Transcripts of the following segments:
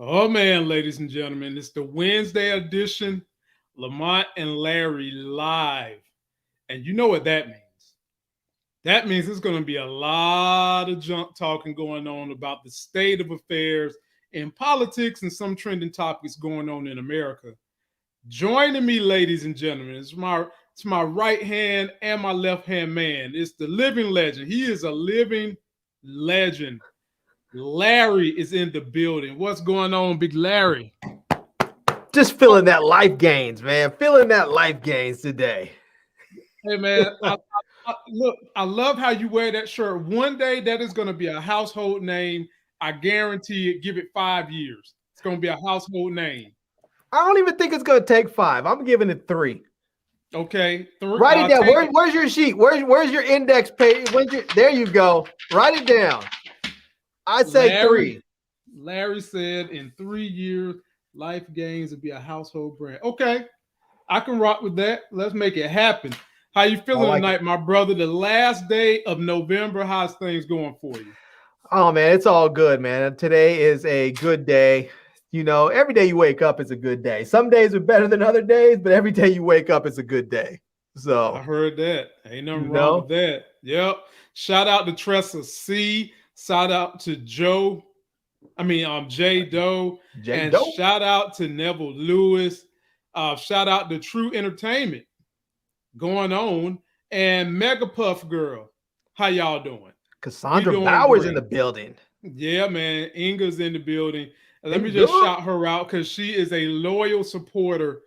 Oh man, ladies and gentlemen, it's the Wednesday edition, Lamont and Larry live. And you know what that means. That means there's going to be a lot of junk talking going on about the state of affairs in politics and some trending topics going on in America. Joining me, ladies and gentlemen, it's my right hand and my left hand man. It's the living legend. He is a living legend. Larry is in the building. What's going on, Big Larry? Just feeling that life gains, man. Feeling that life gains today. Hey, man, look, I love how you wear that shirt. One day that is going to be a household name. I guarantee it. Give it 5 years. It's going to be a household name. I don't even think it's going to take 5. I'm giving it 3. Okay. Write it down. Where's your sheet? Where's your index page? There you go. Write it down. I say 3. Larry said in 3 years, Life Gains will be a household brand. Okay. I can rock with that. Let's make it happen. How you feeling tonight, my brother? The last day of November. How's things going for you? Oh, man, it's all good, man. Today is a good day. You know, every day you wake up is a good day. Some days are better than other days, but every day you wake up is a good day. So I heard that. Ain't nothing wrong with that. Yep. Shout out to Tressa C. Shout out to J Doe. And shout out to Neville Lewis. Shout out to True Entertainment going on. And Mega Puff Girl. How y'all doing? Cassandra Bauer's in the building. Yeah, man. Inga's in the building. And let me just shout her out because she is a loyal supporter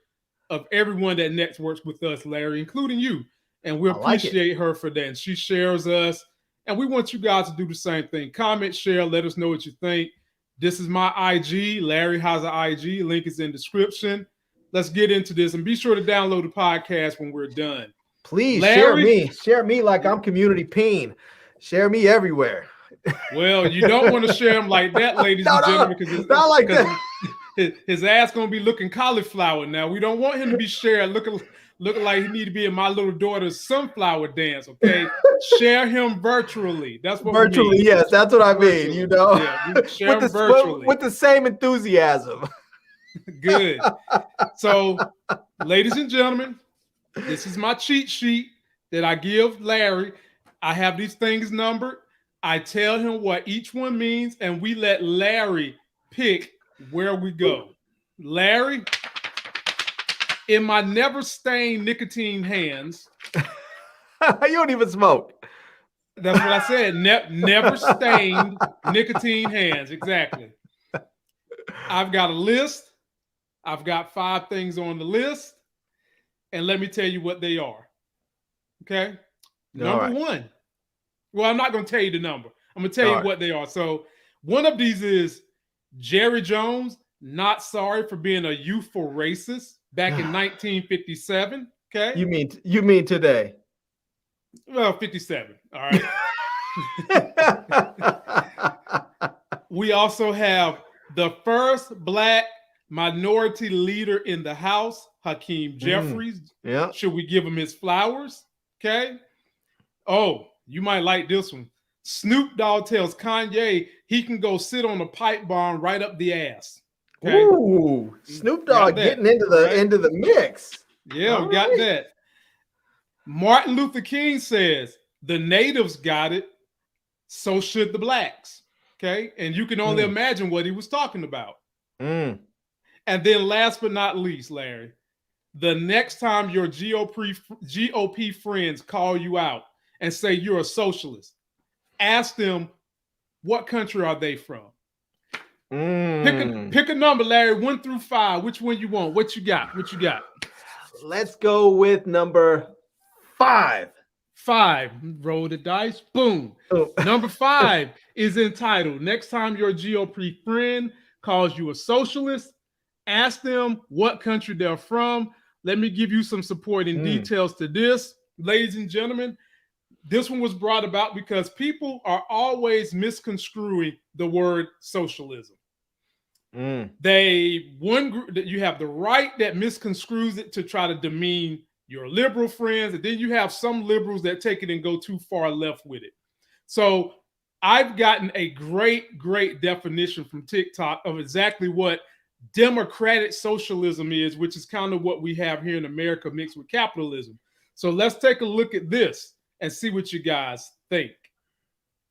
of everyone that networks with us, Larry, including you. And we appreciate her for that. And she shares us. And we want you guys to do the same thing. Comment, share, let us know what you think. This is my IG. Larry has an IG. Link is in the description. Let's get into this. And be sure to download the podcast when we're done. Please, Larry, share me like I'm community peen. Share me everywhere. Well, you don't want to share him like that, ladies and gentlemen, because his ass going to be looking cauliflower now. We don't want him to be shared looking like he need to be in my little daughter's sunflower dance, okay? Share him virtually. That's what virtually, we mean. Yes, that's what I mean, you know. Yeah, share him virtually. With the same enthusiasm. Good. So, ladies and gentlemen, this is my cheat sheet that I give Larry. I have these things numbered. I tell him what each one means, and we let Larry pick where we go. Larry, in my never-stained nicotine hands. You don't even smoke. That's what I said. Never-stained nicotine hands. Exactly. I've got a list. I've got 5 things on the list. And let me tell you what they are. Okay? Number 1. Well, I'm not going to tell you the number. I'm going to tell you what they are. So one of these is Jerry Jones, not sorry for being a youthful racist back in 1957. Okay. You mean today? Well, 57. All right. We also have the first black minority leader in the House, Hakeem Jeffries. Yeah. Should we give him his flowers? Okay. Oh, you might like this one. Snoop Dogg tells Kanye he can go sit on a pipe bomb right up the ass. Okay? Ooh, Snoop Dogg getting into the mix. Yeah, we got that. Martin Luther King says the natives got it, so should the blacks. Okay, and you can only imagine what he was talking about. And then last but not least, Larry, the next time your GOP friends call you out and say you're a socialist, ask them what country are they from. Pick a number, Larry, 1 through 5. Which one you want? What you got? Let's go with number 5. 5. Roll the dice. Boom. Number 5 is entitled, next time your GOP friend calls you a socialist, ask them what country they're from. Let me give you some supporting details to this. Ladies and gentlemen, this one was brought about because people are always misconstruing the word socialism. You have the right that misconstrues it to try to demean your liberal friends, and then you have some liberals that take it and go too far left with it. So I've gotten a great definition from TikTok of exactly what democratic socialism is, which is kind of what we have here in America mixed with capitalism. So let's take a look at this and see what you guys think.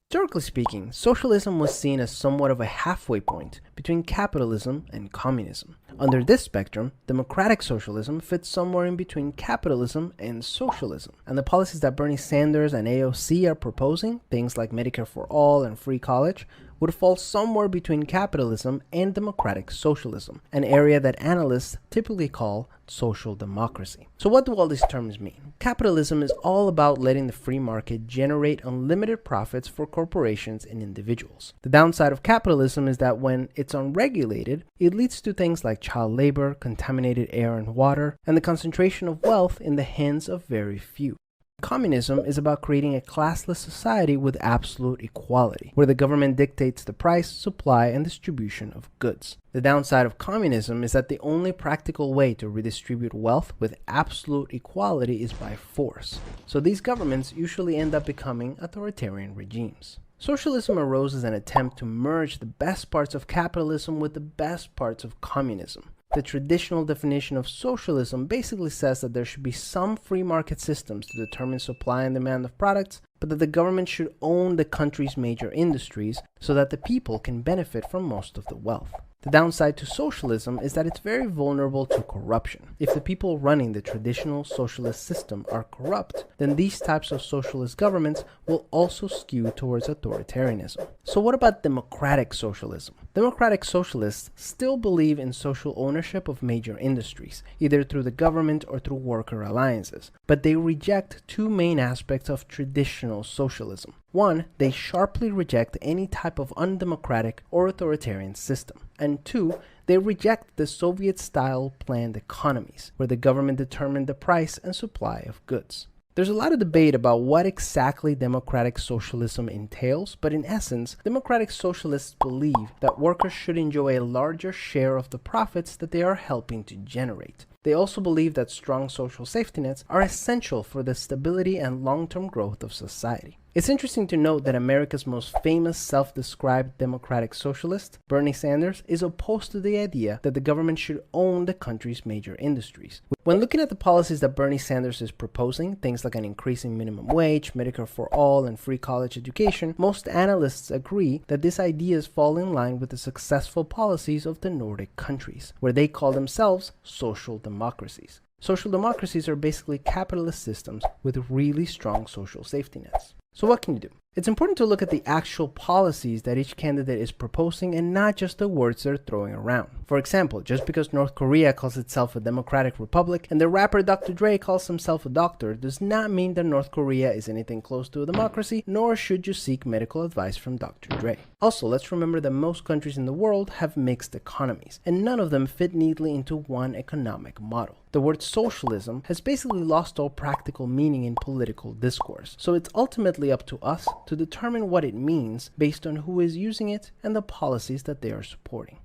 Historically speaking, socialism was seen as somewhat of a halfway point between capitalism and communism. Under this spectrum, democratic socialism fits somewhere in between capitalism and socialism. And the policies that Bernie Sanders and AOC are proposing, things like Medicare for all and free college, would fall somewhere between capitalism and democratic socialism, an area that analysts typically call social democracy. So what do all these terms mean? Capitalism is all about letting the free market generate unlimited profits for corporations and individuals. The downside of capitalism is that when it's unregulated, it leads to things like child labor, contaminated air and water, and the concentration of wealth in the hands of very few. Communism is about creating a classless society with absolute equality, where the government dictates the price, supply, and distribution of goods. The downside of communism is that the only practical way to redistribute wealth with absolute equality is by force. So these governments usually end up becoming authoritarian regimes. Socialism arose as an attempt to merge the best parts of capitalism with the best parts of communism. The traditional definition of socialism basically says that there should be some free market systems to determine supply and demand of products, but that the government should own the country's major industries so that the people can benefit from most of the wealth. The downside to socialism is that it's very vulnerable to corruption. If the people running the traditional socialist system are corrupt, then these types of socialist governments will also skew towards authoritarianism. So what about democratic socialism? Democratic socialists still believe in social ownership of major industries, either through the government or through worker alliances, but they reject two main aspects of traditional socialism. One, they sharply reject any type of undemocratic or authoritarian system. And two, they reject the Soviet-style planned economies, where the government determined the price and supply of goods. There's a lot of debate about what exactly democratic socialism entails, but in essence, democratic socialists believe that workers should enjoy a larger share of the profits that they are helping to generate. They also believe that strong social safety nets are essential for the stability and long-term growth of society. It's interesting to note that America's most famous self-described democratic socialist, Bernie Sanders, is opposed to the idea that the government should own the country's major industries. When looking at the policies that Bernie Sanders is proposing, things like an increasing minimum wage, Medicare for all, and free college education, most analysts agree that these ideas fall in line with the successful policies of the Nordic countries, where they call themselves social democracies. Social democracies are basically capitalist systems with really strong social safety nets. So what can you do? It's important to look at the actual policies that each candidate is proposing and not just the words they're throwing around. For example, just because North Korea calls itself a democratic republic and the rapper Dr. Dre calls himself a doctor does not mean that North Korea is anything close to a democracy, nor should you seek medical advice from Dr. Dre. Also, let's remember that most countries in the world have mixed economies, and none of them fit neatly into one economic model. The word socialism has basically lost all practical meaning in political discourse, so it's ultimately up to us to determine what it means based on who is using it and the policies that they are supporting.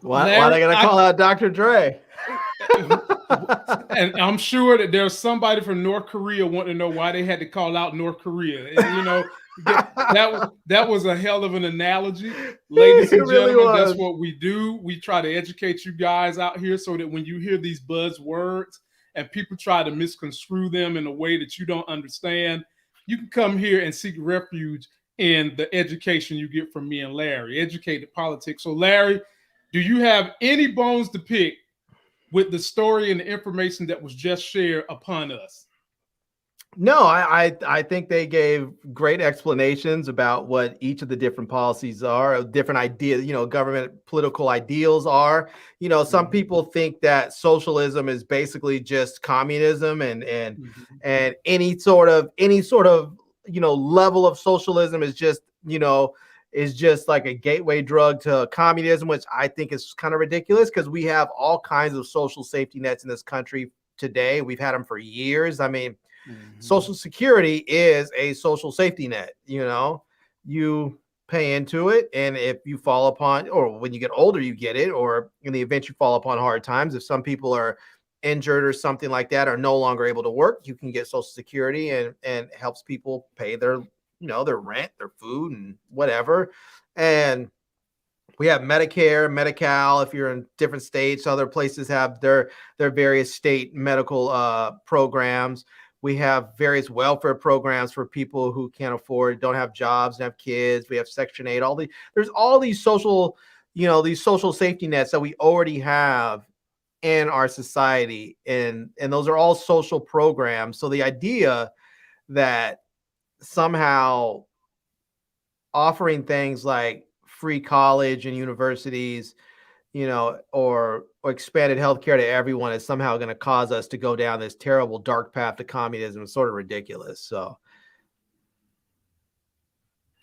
Why are they going to call out Dr. Dre? And I'm sure that there's somebody from North Korea wanting to know why they had to call out North Korea. And, you know, that was a hell of an analogy. Ladies and gentlemen, that's what we do. We try to educate you guys out here so that when you hear these buzzwords and people try to misconstrue them in a way that you don't understand, you can come here and seek refuge in the education you get from me and Larry, Educated Politics. So Larry, do you have any bones to pick with the story and the information that was just shared upon us? No, I think they gave great explanations about what each of the different policies are, different ideas, you know, government political ideals are. You know, some people think that socialism is basically just communism and any sort of, you know, level of socialism is just, you know, is just like a gateway drug to communism, which I think is kind of ridiculous because we have all kinds of social safety nets in this country today. We've had them for years. I mean, Social Security is a social safety net. You know, you pay into it, and if you fall upon, or when you get older, you get it, or in the event you fall upon hard times, if some people are injured or something like that, are no longer able to work, you can get Social Security, and helps people pay their their rent, their food, and whatever. And we have Medicare, Medi-Cal. If you're in different states, other places have their various state medical programs. We have various welfare programs for people who can't afford, don't have jobs, and have kids. We have Section 8. There's all these social, these social safety nets that we already have in our society, and those are all social programs. So the idea that somehow offering things like free college and universities, or expanded healthcare to everyone is somehow going to cause us to go down this terrible dark path to communism is sort of ridiculous. So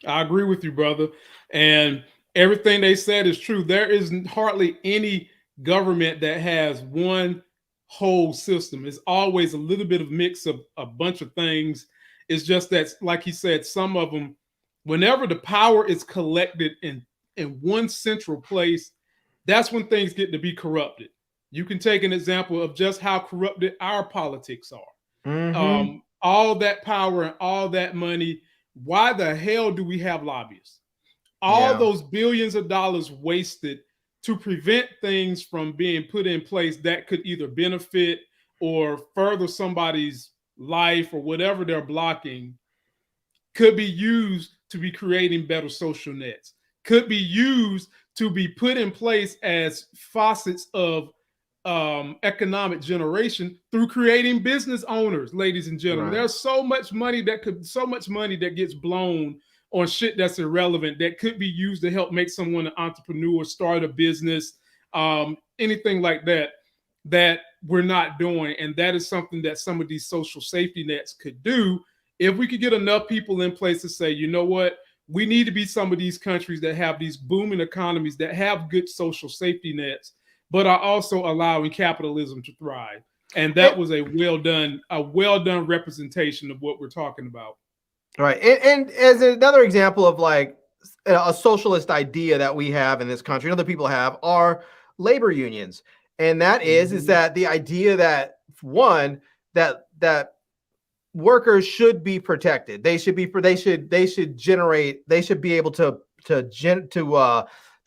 I agree with you, brother. And everything they said is true. There is hardly any government that has one whole system. It's always a little bit of mix of a bunch of things. It's just that, like he said, some of them, whenever the power is collected in one central place, that's when things get to be corrupted. You can take an example of just how corrupted our politics are. All that power and all that money. Why the hell do we have lobbyists? All those billions of dollars wasted to prevent things from being put in place that could either benefit or further somebody's life or whatever they're blocking could be used to be creating better social nets, could be used to be put in place as faucets of economic generation through creating business owners, ladies and gentlemen. Right. There's so much money that gets blown on shit that's irrelevant that could be used to help make someone an entrepreneur, start a business, anything like that we're not doing. And that is something that some of these social safety nets could do if we could get enough people in place to say, you know what, we need to be some of these countries that have these booming economies that have good social safety nets, but are also allowing capitalism to thrive. And that was a well done representation of what we're talking about. Right. And as another example of like a socialist idea that we have in this country, and other people have, are labor unions. And that is that the idea that that workers should be protected. They should be able to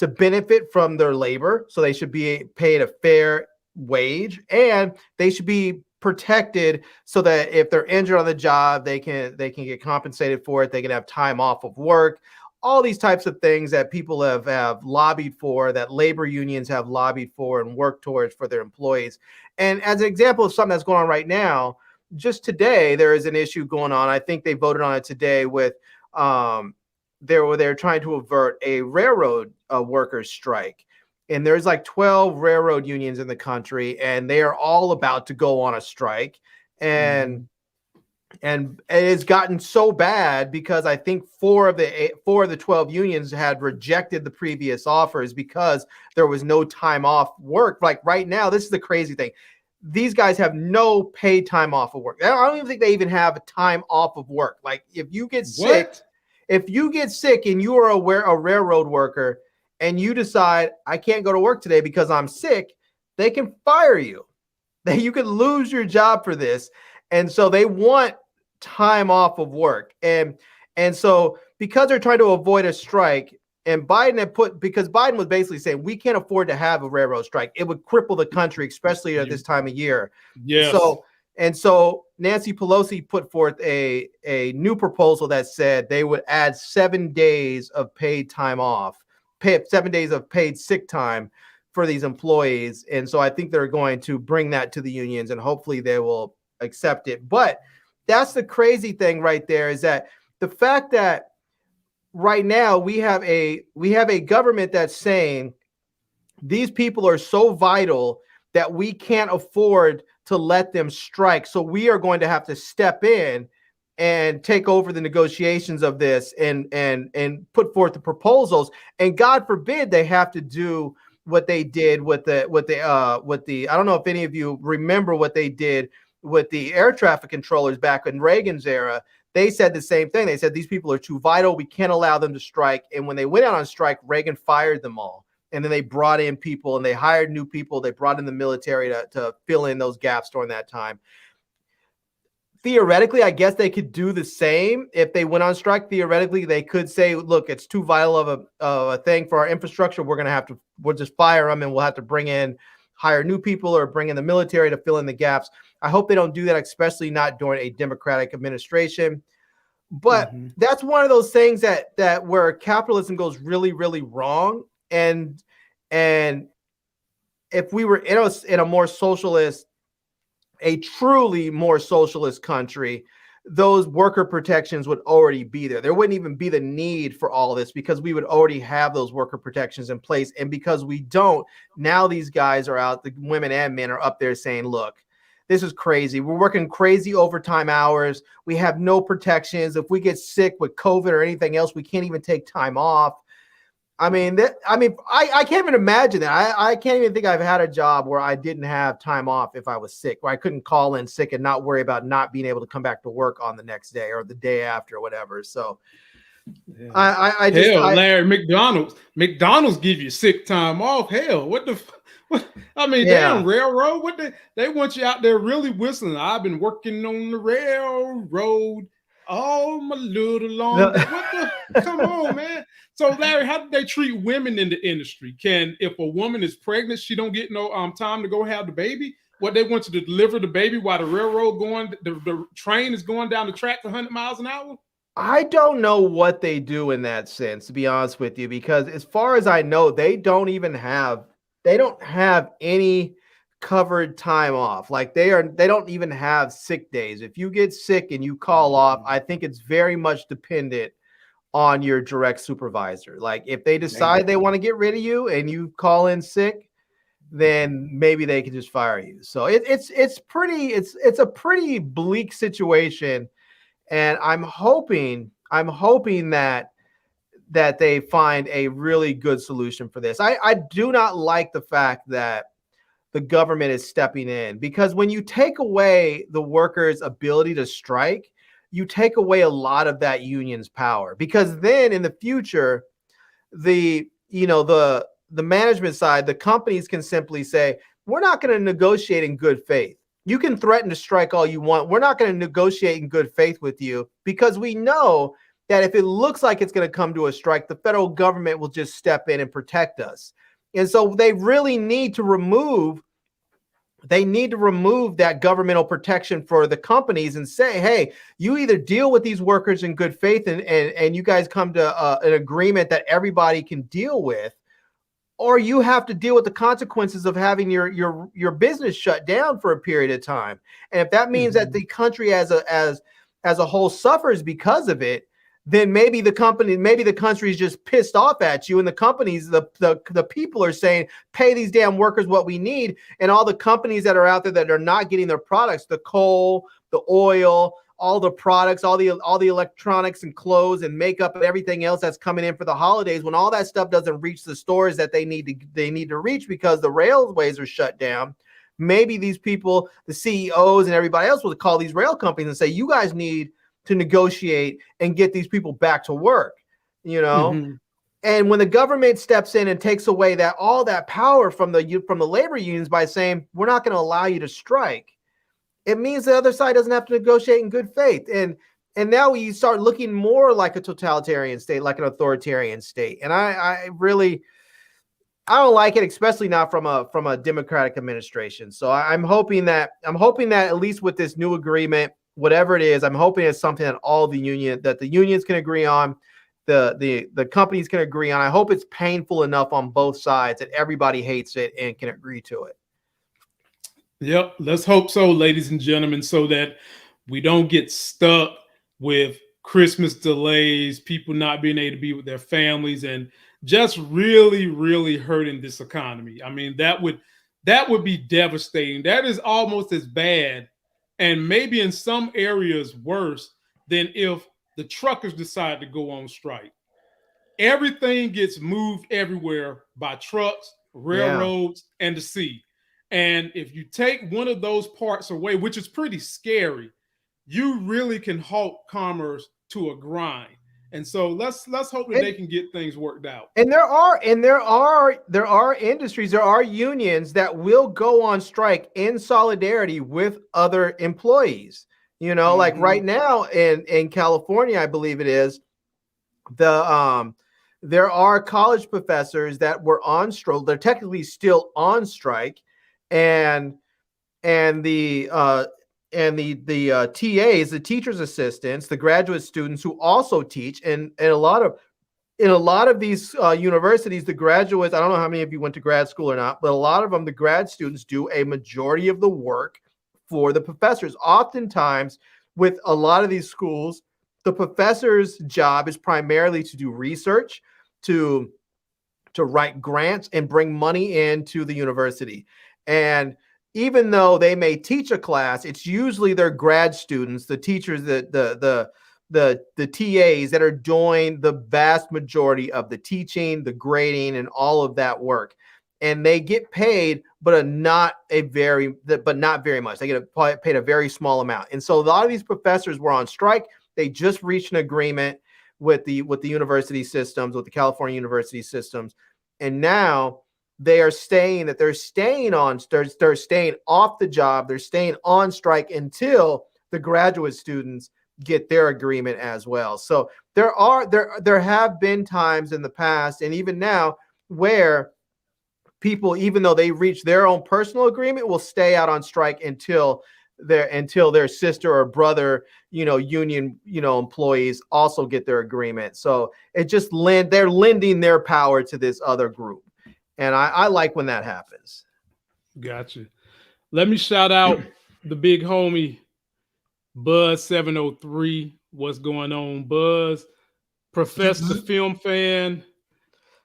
benefit from their labor. So they should be paid a fair wage, and they should be protected so that if they're injured on the job, they can get compensated for it. They can have time off of work. All these types of things that people have lobbied for, that labor unions have lobbied for and worked towards for their employees. And as an example of something that's going on right now, just today, there is an issue going on. I think they voted on it today with they're trying to avert a railroad workers strike. And there's like 12 railroad unions in the country, and they are all about to go on a strike. And it's gotten so bad because I think four of the 12 unions had rejected the previous offers because there was no time off work. Like right now, this is the crazy thing. These guys have no paid time off of work. I don't even think they even have a time off of work. Like if you get sick and you are a railroad worker and you decide I can't go to work today because I'm sick, they can fire you. You could lose your job for this. And so they want time off of work. And so because they're trying to avoid a strike, and because Biden was basically saying we can't afford to have a railroad strike. It would cripple the country, especially at this time of year. Yes. So Nancy Pelosi put forth a new proposal that said they would add 7 days of paid time off, 7 days of paid sick time for these employees. And so I think they're going to bring that to the unions, and hopefully they will accept it. But that's the crazy thing right there, is that the fact that right now we have a government that's saying these people are so vital that we can't afford to let them strike. So we are going to have to step in and take over the negotiations of this and put forth the proposals. And God forbid they have to do what they did with the I don't know if any of you remember what they did with the air traffic controllers back in Reagan's era. They said the same thing. They said these people are too vital. We can't allow them to strike. And when they went out on strike, Reagan fired them all. And then they brought in people and they hired new people. They brought in the military to fill in those gaps during that time. theoretically, I guess they could do the same if they went on strike. Theoretically, they could say, look, it's too vital of a thing for our infrastructure. We'll just fire them, and we'll have to hire new people or bring in the military to fill in the gaps. I hope they don't do that, especially not during a Democratic administration. But that's one of those things that where capitalism goes really, really wrong. And if we were in a more socialist, a truly more socialist country, those worker protections would already be there. There wouldn't even be the need for all of this because we would already have those worker protections in place. And because we don't, now these guys are out, the women and men are up there saying, look, this is crazy. We're working crazy overtime hours. We have no protections. If we get sick with COVID or anything else, we can't even take time off. I can't even imagine that. I can't even think I've had a job where I didn't have time off if I was sick, where I couldn't call in sick and not worry about not being able to come back to work on the next day or the day after or whatever. So Larry, McDonald's give you sick time off. Hell, what the damn railroad. What they want you out there really whistling. I've been working on the railroad all my little long. Come on, man. So Larry, how do they treat women in the industry? If a woman is pregnant, she don't get no time to go have the baby? What, they want you to deliver the baby while the the train is going down the track 100 miles an hour? I don't know what they do in that sense, to be honest with you, because as far as I know, they don't have any covered time off. Like they don't even have sick days. If you get sick and you call off, I think it's very much dependent on your direct supervisor. Like if they decide they want to get rid of you and you call in sick, then maybe they can just fire you. So it's a pretty bleak situation. And I'm hoping that they find a really good solution for this. I do not like the fact that the government is stepping in, because when you take away the workers' ability to strike, you take away a lot of that union's power, because then in the future, the management side, the companies can simply say, we're not going to negotiate in good faith. You can threaten to strike all you want. We're not going to negotiate in good faith with you, because we know that if it looks like it's going to come to a strike, the federal government will just step in and protect us. And so they really need to remove that governmental protection for the companies and say, hey, you either deal with these workers in good faith and you guys come to an agreement that everybody can deal with, or you have to deal with the consequences of having your business shut down for a period of time. And if that means that the country as a whole suffers because of it, then maybe the country is just pissed off at you, and the companies, the people are saying, pay these damn workers what we need. And all the companies that are out there that are not getting their products, the coal, the oil, all the products, all the electronics and clothes and makeup and everything else that's coming in for the holidays, when all that stuff doesn't reach the stores that they need to reach because the railways are shut down, maybe these people, the CEOs and everybody else, will call these rail companies and say, you guys need to negotiate and get these people back to work, And when the government steps in and takes away all that power from the labor unions by saying, we're not going to allow you to strike, it means the other side doesn't have to negotiate in good faith. And now you start looking more like a totalitarian state, like an authoritarian state. And I don't like it, especially not from a Democratic administration. So I'm hoping that at least with this new agreement, whatever it is, I'm hoping it's something that the unions can agree on, the companies can agree on. I hope it's painful enough on both sides that everybody hates it and can agree to it. Yep, let's hope so, ladies and gentlemen, so that we don't get stuck with Christmas delays, people not being able to be with their families, and just really, really hurting this economy. I mean, that would be devastating. That is almost as bad, and maybe in some areas worse, than if the truckers decide to go on strike. Everything gets moved everywhere by trucks, railroads, and the sea. And if you take one of those parts away, which is pretty scary, you really can halt commerce to a grind. And so let's hope that they can get things worked out. And there are industries, there are unions that will go on strike in solidarity with other employees. You know, like right now in California, I believe it is, there are college professors that were on strike. They're technically still on strike, and the TAs, the teachers' assistants, the graduate students who also teach, and a lot of these universities, the graduates, I don't know how many of you went to grad school or not, but a lot of them, the grad students do a majority of the work for the professors. Oftentimes, with a lot of these schools, the professor's job is primarily to do research, to write grants and bring money into the university. And even though they may teach a class, it's usually their grad students, the teachers, the TAs that are doing the vast majority of the teaching, the grading, and all of that work. And they get paid, but not very much. They get paid a very small amount. And so a lot of these professors were on strike. They just reached an agreement with the university systems, with the California university systems, and now they're staying off the job. They're staying on strike until the graduate students get their agreement as well. So there have been times in the past, and even now, where people, even though they reach their own personal agreement, will stay out on strike until their sister or brother, union, employees also get their agreement. So it just they're lending their power to this other group. And I like when that happens. Gotcha. Let me shout out the big homie, Buzz 703. What's going on, Buzz? Professor Film Fan,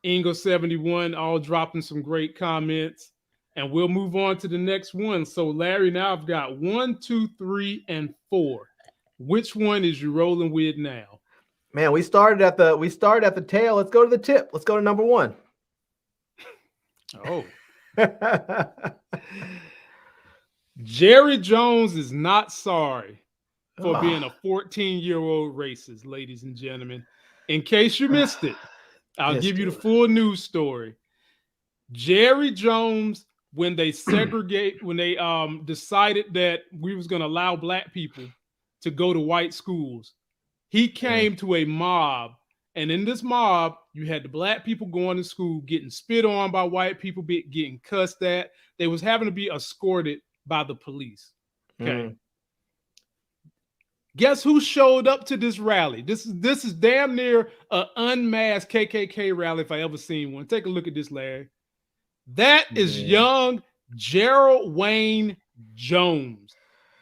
Ingo 71, all dropping some great comments. And we'll move on to the next one. So, Larry, now I've got 1, 2, 3, and 4. Which one is you rolling with now? Man, we started at the tail. Let's go to the tip. Let's go to number 1. Oh. Jerry Jones is not sorry for being a 14-year-old racist, ladies and gentlemen. In case you missed it, I'll give you the full news story. Jerry Jones, when they decided that we was going to allow black people to go to white schools, he came to a mob. And in this mob, you had the black people going to school, getting spit on by white people, getting cussed at. They was having to be escorted by the police. Okay. Guess who showed up to this rally? This is damn near an unmasked KKK rally if I ever seen one. Take a look at this, Larry. That is young Gerald Wayne Jones,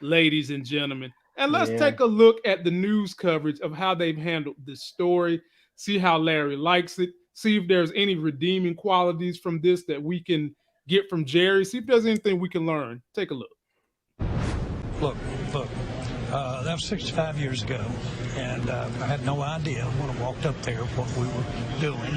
ladies and gentlemen. And let's take a look at the news coverage of how they've handled this story. See how Larry likes it. See if there's any redeeming qualities from this that we can get from Jerry. See if there's anything we can learn. Take a look. Look. That was 65 years ago, and I had no idea when I walked up there what we were doing.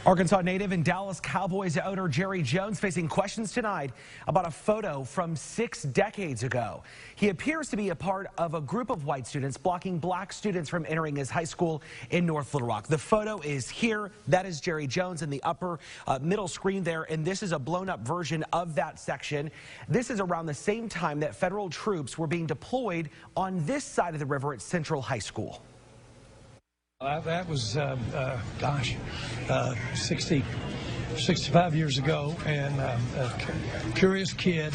Arkansas native and Dallas Cowboys owner Jerry Jones facing questions tonight about a photo from 6 decades ago. He appears to be a part of a group of white students blocking black students from entering his high school in North Little Rock. The photo is here. That is Jerry Jones in the upper middle screen there, and this is a blown-up version of that section. This is around the same time that federal troops were being deployed on this side of the river at Central High School. That was, 65 years ago, and a curious kid.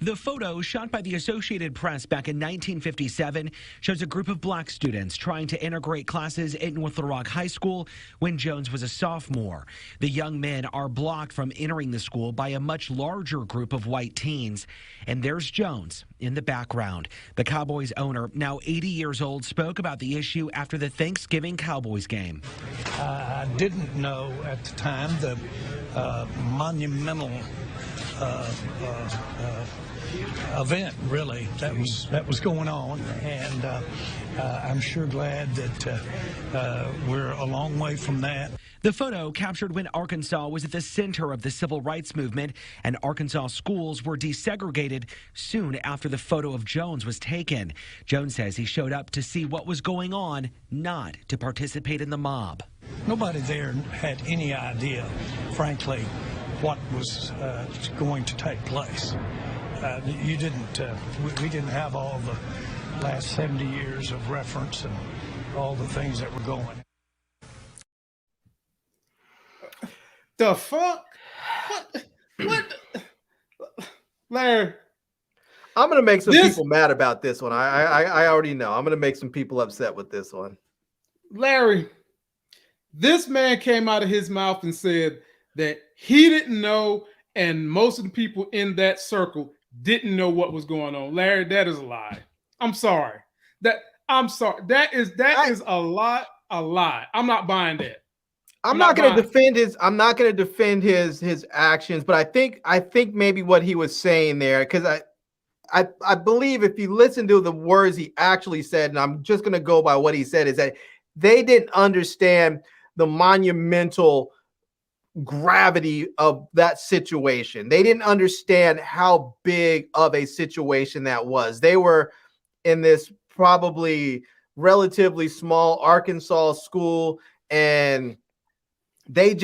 The photo, shot by the Associated Press back in 1957, shows a group of black students trying to integrate classes at North Little Rock High School when Jones was a sophomore. The young men are blocked from entering the school by a much larger group of white teens. And there's Jones in the background. The Cowboys owner, now 80 years old, spoke about the issue after the Thanksgiving Cowboys game. I didn't know at the time the monumental event, really, that was going on, and I'm sure glad that we're a long way from that. The photo captured when Arkansas was at the center of the civil rights movement, and Arkansas schools were desegregated soon after the photo of Jones was taken. Jones says he showed up to see what was going on, not to participate in the mob. Nobody there had any idea, frankly, what was going to take place. We didn't have all last 70 years of reference and all the things that were going. The fuck? What? Larry, I'm gonna make some people mad about this one. I already know. I'm gonna make some people upset with this one. Larry, this man came out of his mouth and said that he didn't know, and most of the people in that circle didn't know what was going on. Larry, that is a lie. I'm sorry. I'm sorry. That is a lie. I'm not buying that. I'm not going to defend his actions, but I think maybe what he was saying there, because I believe if you listen to the words he actually said, and I'm just going to go by what he said, is that they didn't understand the monumental gravity of that situation. They didn't understand how big of a situation that was. They were in this probably relatively small Arkansas school, and they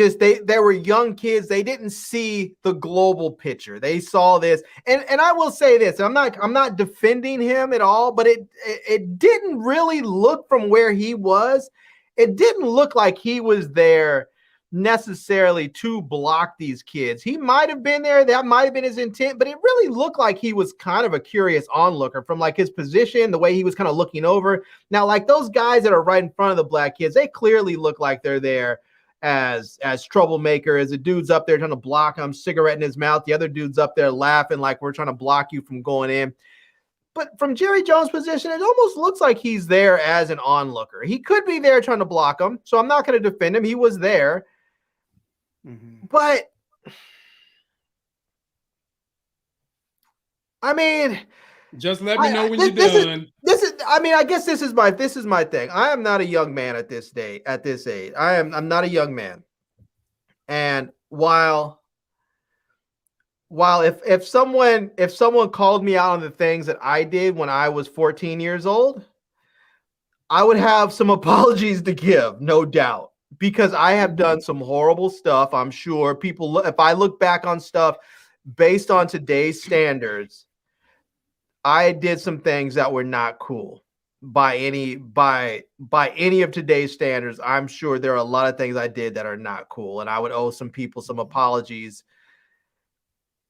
were young kids. They didn't see the global picture. They saw this, and I will say this: I'm not defending him at all, but it didn't really look from where he was. It didn't look like he was there necessarily to block these kids. He might have been there. That might have been his intent, but it really looked like he was kind of a curious onlooker from like his position, the way he was kind of looking over. Now, like those guys that are right in front of the black kids, they clearly look like they're there as troublemaker, as a dude's up there trying to block him, cigarette in his mouth. The other dude's up there laughing like we're trying to block you from going in. But from Jerry Jones' position, it almost looks like he's there as an onlooker. He could be there trying to block him, so I'm not going to defend him. He was there. Mm-hmm. But I mean, just let me know when you're done. I guess this is my thing. I am not a young man at this age. I'm not a young man. And while if someone called me out on the things that I did when I was 14 years old, I would have some apologies to give, no doubt, because I have done some horrible stuff. I'm sure if I look back on stuff based on today's standards, I did some things that were not cool by any of today's standards. I'm sure there are a lot of things I did that are not cool, and I would owe some people some apologies.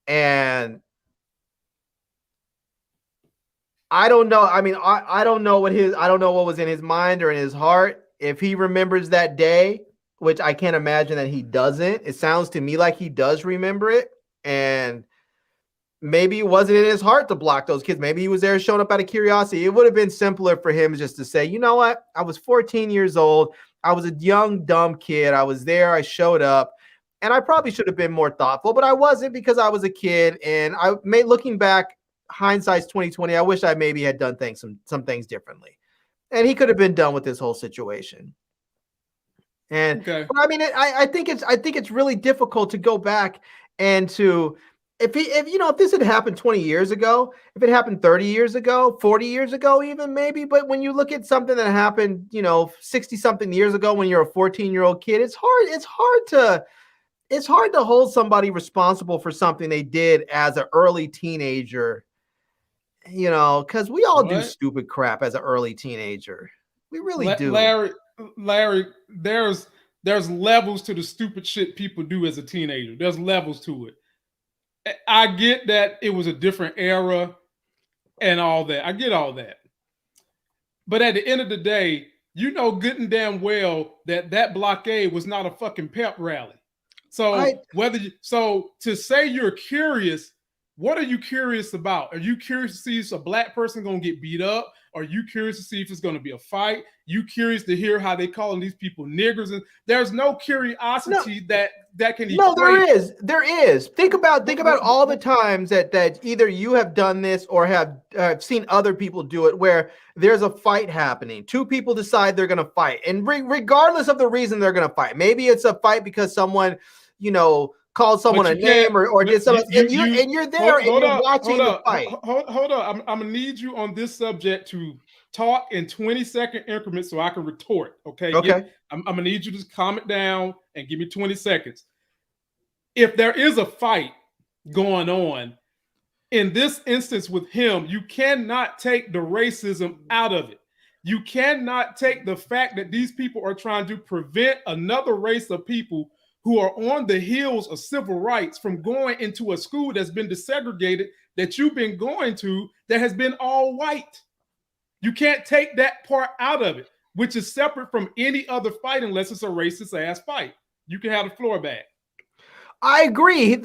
And I don't know. I mean, I don't know what was in his mind or in his heart. If he remembers that day, which I can't imagine that he doesn't. It sounds to me like he does remember it. And maybe it wasn't in his heart to block those kids. Maybe he was there showing up out of curiosity. It would have been simpler for him just to say, you know what? I was 14 years old. I was a young, dumb kid. I was there. I showed up. And I probably should have been more thoughtful, but I wasn't because I was a kid. And looking back, hindsight's 2020. I wish I maybe had done some things differently. And he could have been done with this whole situation. And okay. But I mean, I think it's really difficult to go back and to if this had happened 20 years ago, if it happened 30 years ago, 40 years ago, even maybe. But when you look at something that happened, 60 something years ago, when you're a 14-year-old kid, it's hard to hold somebody responsible for something they did as an early teenager. Because we all do stupid crap as an early teenager. We really do. Larry, there's levels to the stupid shit people do as a teenager. There's levels to it. I get that it was a different era and all that. I get all that. But at the end of the day, you know good and damn well that blockade was not a fucking pep rally. So to say you're curious, what are you curious about? Are you curious to see if a black person gonna get beat up? Are you curious to see if it's gonna be a fight? You curious to hear how they calling these people niggers? And there's no curiosity that can. No, there is. Think about all the times that either you have done this or have seen other people do it, where there's a fight happening. Two people decide they're gonna fight, and regardless of the reason they're gonna fight, maybe it's a fight because someone, called someone a name or did something, and you're there and you're watching the fight. Hold on. I'm gonna need you on this subject to talk in 20-second increments so I can retort. Okay. I'm gonna need you to calm it down and give me 20 seconds. If there is a fight going on, in this instance with him, you cannot take the racism out of it. You cannot take the fact that these people are trying to prevent another race of people who are on the heels of civil rights from going into a school that's been desegregated, that you've been going to, that has been all white. You can't take that part out of it, which is separate from any other fight unless it's a racist ass fight. You can have the floor back. I agree.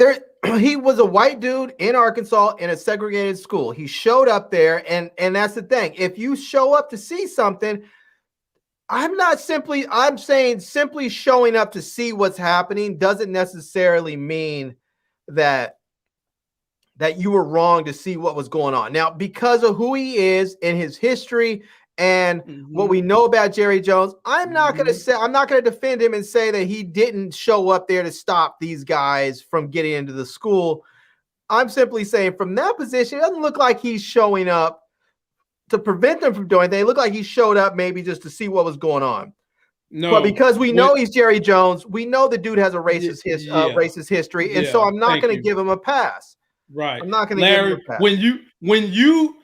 He was a white dude in Arkansas in a segregated school. He showed up there, and that's the thing. If you show up to see something, I'm saying simply showing up to see what's happening doesn't necessarily mean that you were wrong to see what was going on. Now, because of who he is in his history and what we know about Jerry Jones, I'm not going to defend him and say that he didn't show up there to stop these guys from getting into the school. I'm simply saying from that position, it doesn't look like he's showing up to prevent them from doing anything. It looked like he showed up maybe just to see what was going on. No, but because we know he's Jerry Jones, we know the dude has a racist history, and so I'm not going to give him a pass. Right. I'm not going to give him a pass. When you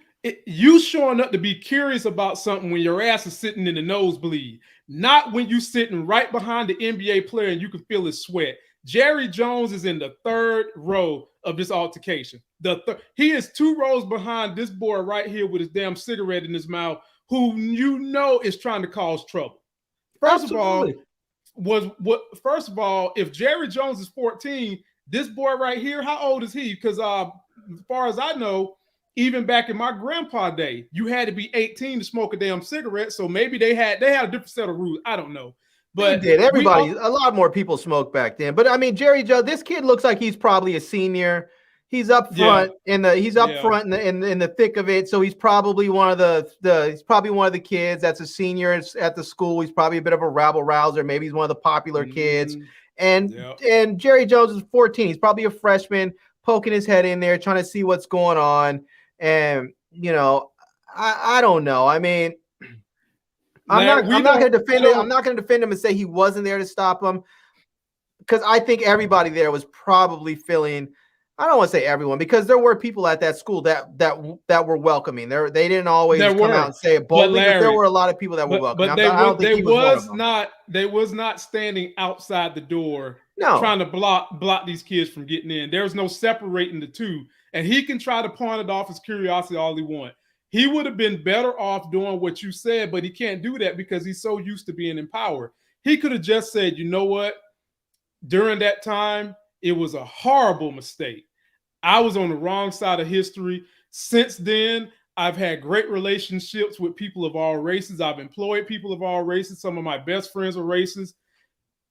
showing up to be curious about something when your ass is sitting in the nosebleed, not when you sitting right behind the NBA player and you can feel his sweat. Jerry Jones is in the third row of this altercation. He is 2 rows behind this boy right here with his damn cigarette in his mouth, who is trying to cause trouble. First of all, if Jerry Jones is 14, this boy right here, how old is he? Because as far as I know, even back in my grandpa day, you had to be 18 to smoke a damn cigarette. So maybe they had a different set of rules. I don't know. But a lot more people smoked back then. But I mean, Jerry Jones, this kid looks like he's probably a senior. He's up front in the thick of it. So he's probably one of the kids that's a senior at the school. He's probably a bit of a rabble rouser. Maybe he's one of the popular kids. And Jerry Jones is 14. He's probably a freshman, poking his head in there, trying to see what's going on. And I don't know. I mean, I'm not going to defend him. I'm not going to defend him and say he wasn't there to stop him, because I think everybody there was probably feeling. I don't want to say everyone, because there were people at that school that were welcoming. They didn't always come out and say it boldly. But there were a lot of people that were welcoming. But they was not standing outside the door trying to block these kids from getting in. There's no separating the two. And he can try to pawn it off as curiosity all he wants. He would have been better off doing what you said, but he can't do that because he's so used to being in power. He could have just said, you know what? During that time, it was a horrible mistake. I was on the wrong side of history. Since then, I've had great relationships with people of all races. I've employed people of all races. Some of my best friends are racist.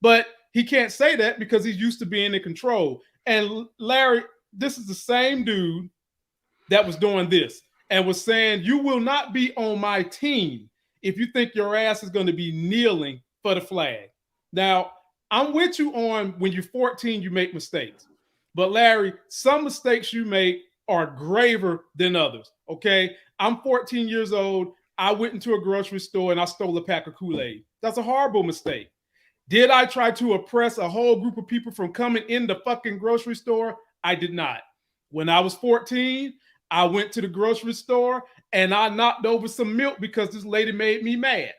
But he can't say that because he's used to being in control. And Larry, this is the same dude that was doing this and was saying, you will not be on my team if you think your ass is going to be kneeling for the flag. Now, I'm with you on when you're 14, you make mistakes. But Larry, some mistakes you make are graver than others, okay? I'm 14 years old. I went into a grocery store and I stole a pack of Kool-Aid. That's a horrible mistake. Did I try to oppress a whole group of people from coming in the fucking grocery store? I did not. When I was 14, I went to the grocery store and I knocked over some milk because this lady made me mad.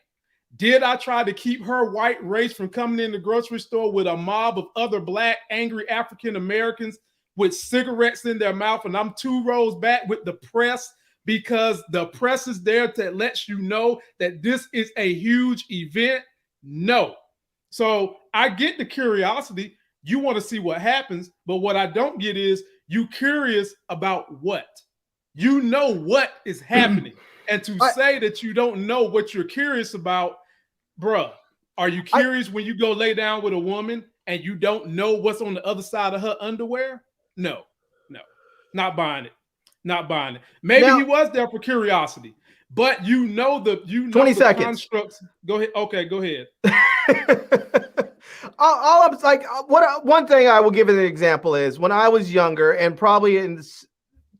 Did I try to keep her white race from coming in the grocery store with a mob of other black, angry African Americans with cigarettes in their mouth? And I'm 2 rows back with the press because the press is there to let you know that this is a huge event? No. So I get the curiosity. You want to see what happens, but what I don't get is you curious about what? You know what is happening. And to say that you don't know what you're curious about, bruh, are you curious when you go lay down with a woman and you don't know what's on the other side of her underwear? No, not buying it. Maybe he was there for curiosity, but you know the 20 seconds. Constructs. Go ahead. Okay, go ahead. All I'm like, one thing I will give an example is when I was younger, and probably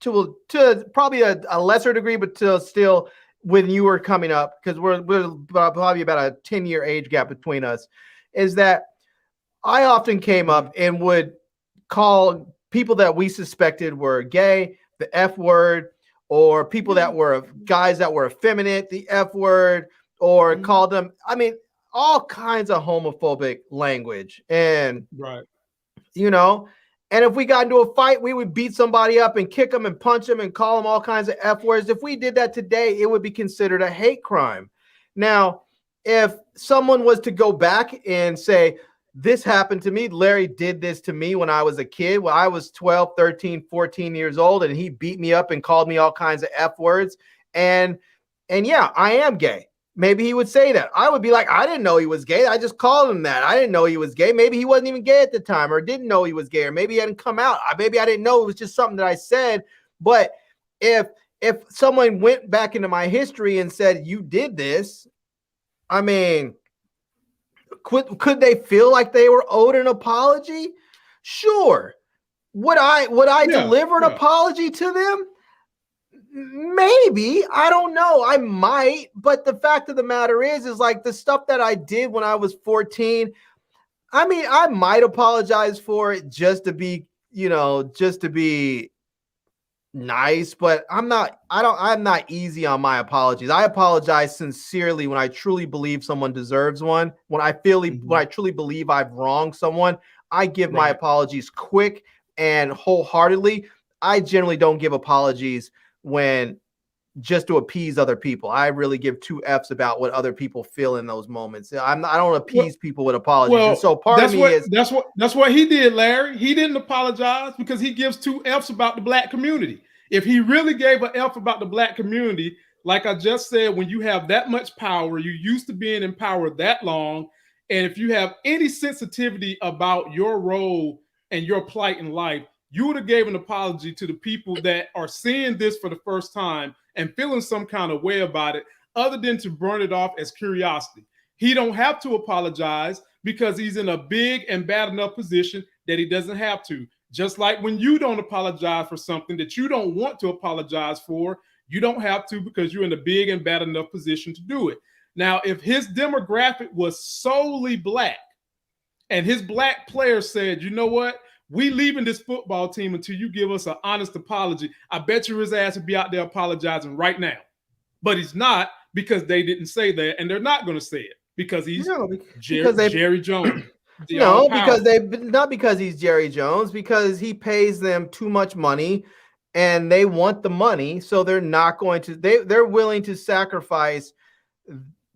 to probably a lesser degree, but still when you were coming up, because we're probably about a 10-year age gap between us, is that I often came up and would call people that we suspected were gay. the F word, or people that were guys that were effeminate, the F word, or called them, I mean, all kinds of homophobic language. And, Right. you know, and if we got into a fight, we would beat somebody up and kick them and punch them and call them all kinds of F words. If we did that today, it would be considered a hate crime. Now, if someone was to go back and say, this happened to me, Larry did this to me when I was a kid, when I was 12, 13, 14 years old, and he beat me up and called me all kinds of F words. And yeah, I am gay. Maybe he would say that. I would be like, I didn't know he was gay. I just called him that. I didn't know he was gay. Maybe he wasn't even gay at the time, or didn't know he was gay, or maybe he hadn't come out. Maybe I didn't know. It was just something that I said. But if someone went back into my history and said, you did this, I mean, could they feel like they were owed an apology? Sure. Would I deliver an apology to them? Maybe. I don't know. I might. But the fact of the matter is like the stuff that I did when I was 14, I mean, I might apologize for it just to be nice, but I'm not easy on my apologies. I apologize sincerely when I truly believe someone deserves one. When I truly believe I've wronged someone, I give my apologies quick and wholeheartedly. I generally don't give apologies when just to appease other people. I really give two F's about what other people feel in those moments. I don't appease people with apologies. Well, and so part of me that's what he did, Larry. He didn't apologize because he gives two F's about the black community. If he really gave an F about the black community, like I just said, when you have that much power, you used to being in power that long, and if you have any sensitivity about your role and your plight in life, you would have gave an apology to the people that are seeing this for the first time and feeling some kind of way about it, other than to burn it off as curiosity. He don't have to apologize because he's in a big and bad enough position that he doesn't have to. Just like when you don't apologize for something that you don't want to apologize for, you don't have to because you're in a big and bad enough position to do it. Now, if his demographic was solely black and his black players said, you know what, we leaving this football team until you give us an honest apology, I bet you his ass would be out there apologizing right now. But he's not, because they didn't say that, and they're not going to say it because he's Jerry Jones. No, not because he's Jerry Jones, because he pays them too much money and they want the money. So they're not going to, they're willing to sacrifice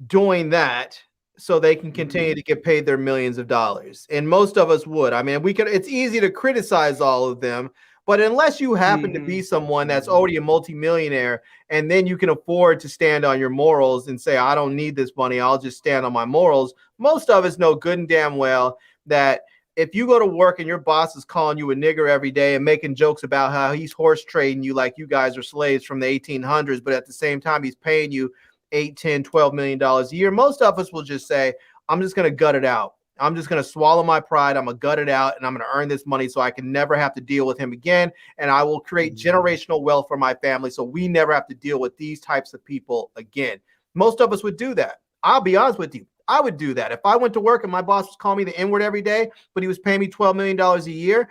doing that so they can continue to get paid their millions of dollars. And most of us would. I mean, it's easy to criticize all of them, but unless you happen to be someone that's already a multimillionaire and then you can afford to stand on your morals and say, I don't need this money, I'll just stand on my morals. Most of us know good and damn well that if you go to work and your boss is calling you a nigger every day and making jokes about how he's horse trading you like you guys are slaves from the 1800s, but at the same time he's paying you $8, $10, $12 million a year, most of us will just say, I'm just going to gut it out. I'm just going to swallow my pride. I'm going to gut it out, and I'm going to earn this money so I can never have to deal with him again. And I will create generational wealth for my family so we never have to deal with these types of people again. Most of us would do that. I'll be honest with you. I would do that. If I went to work and my boss was calling me the N-word every day, but he was paying me $12 million a year,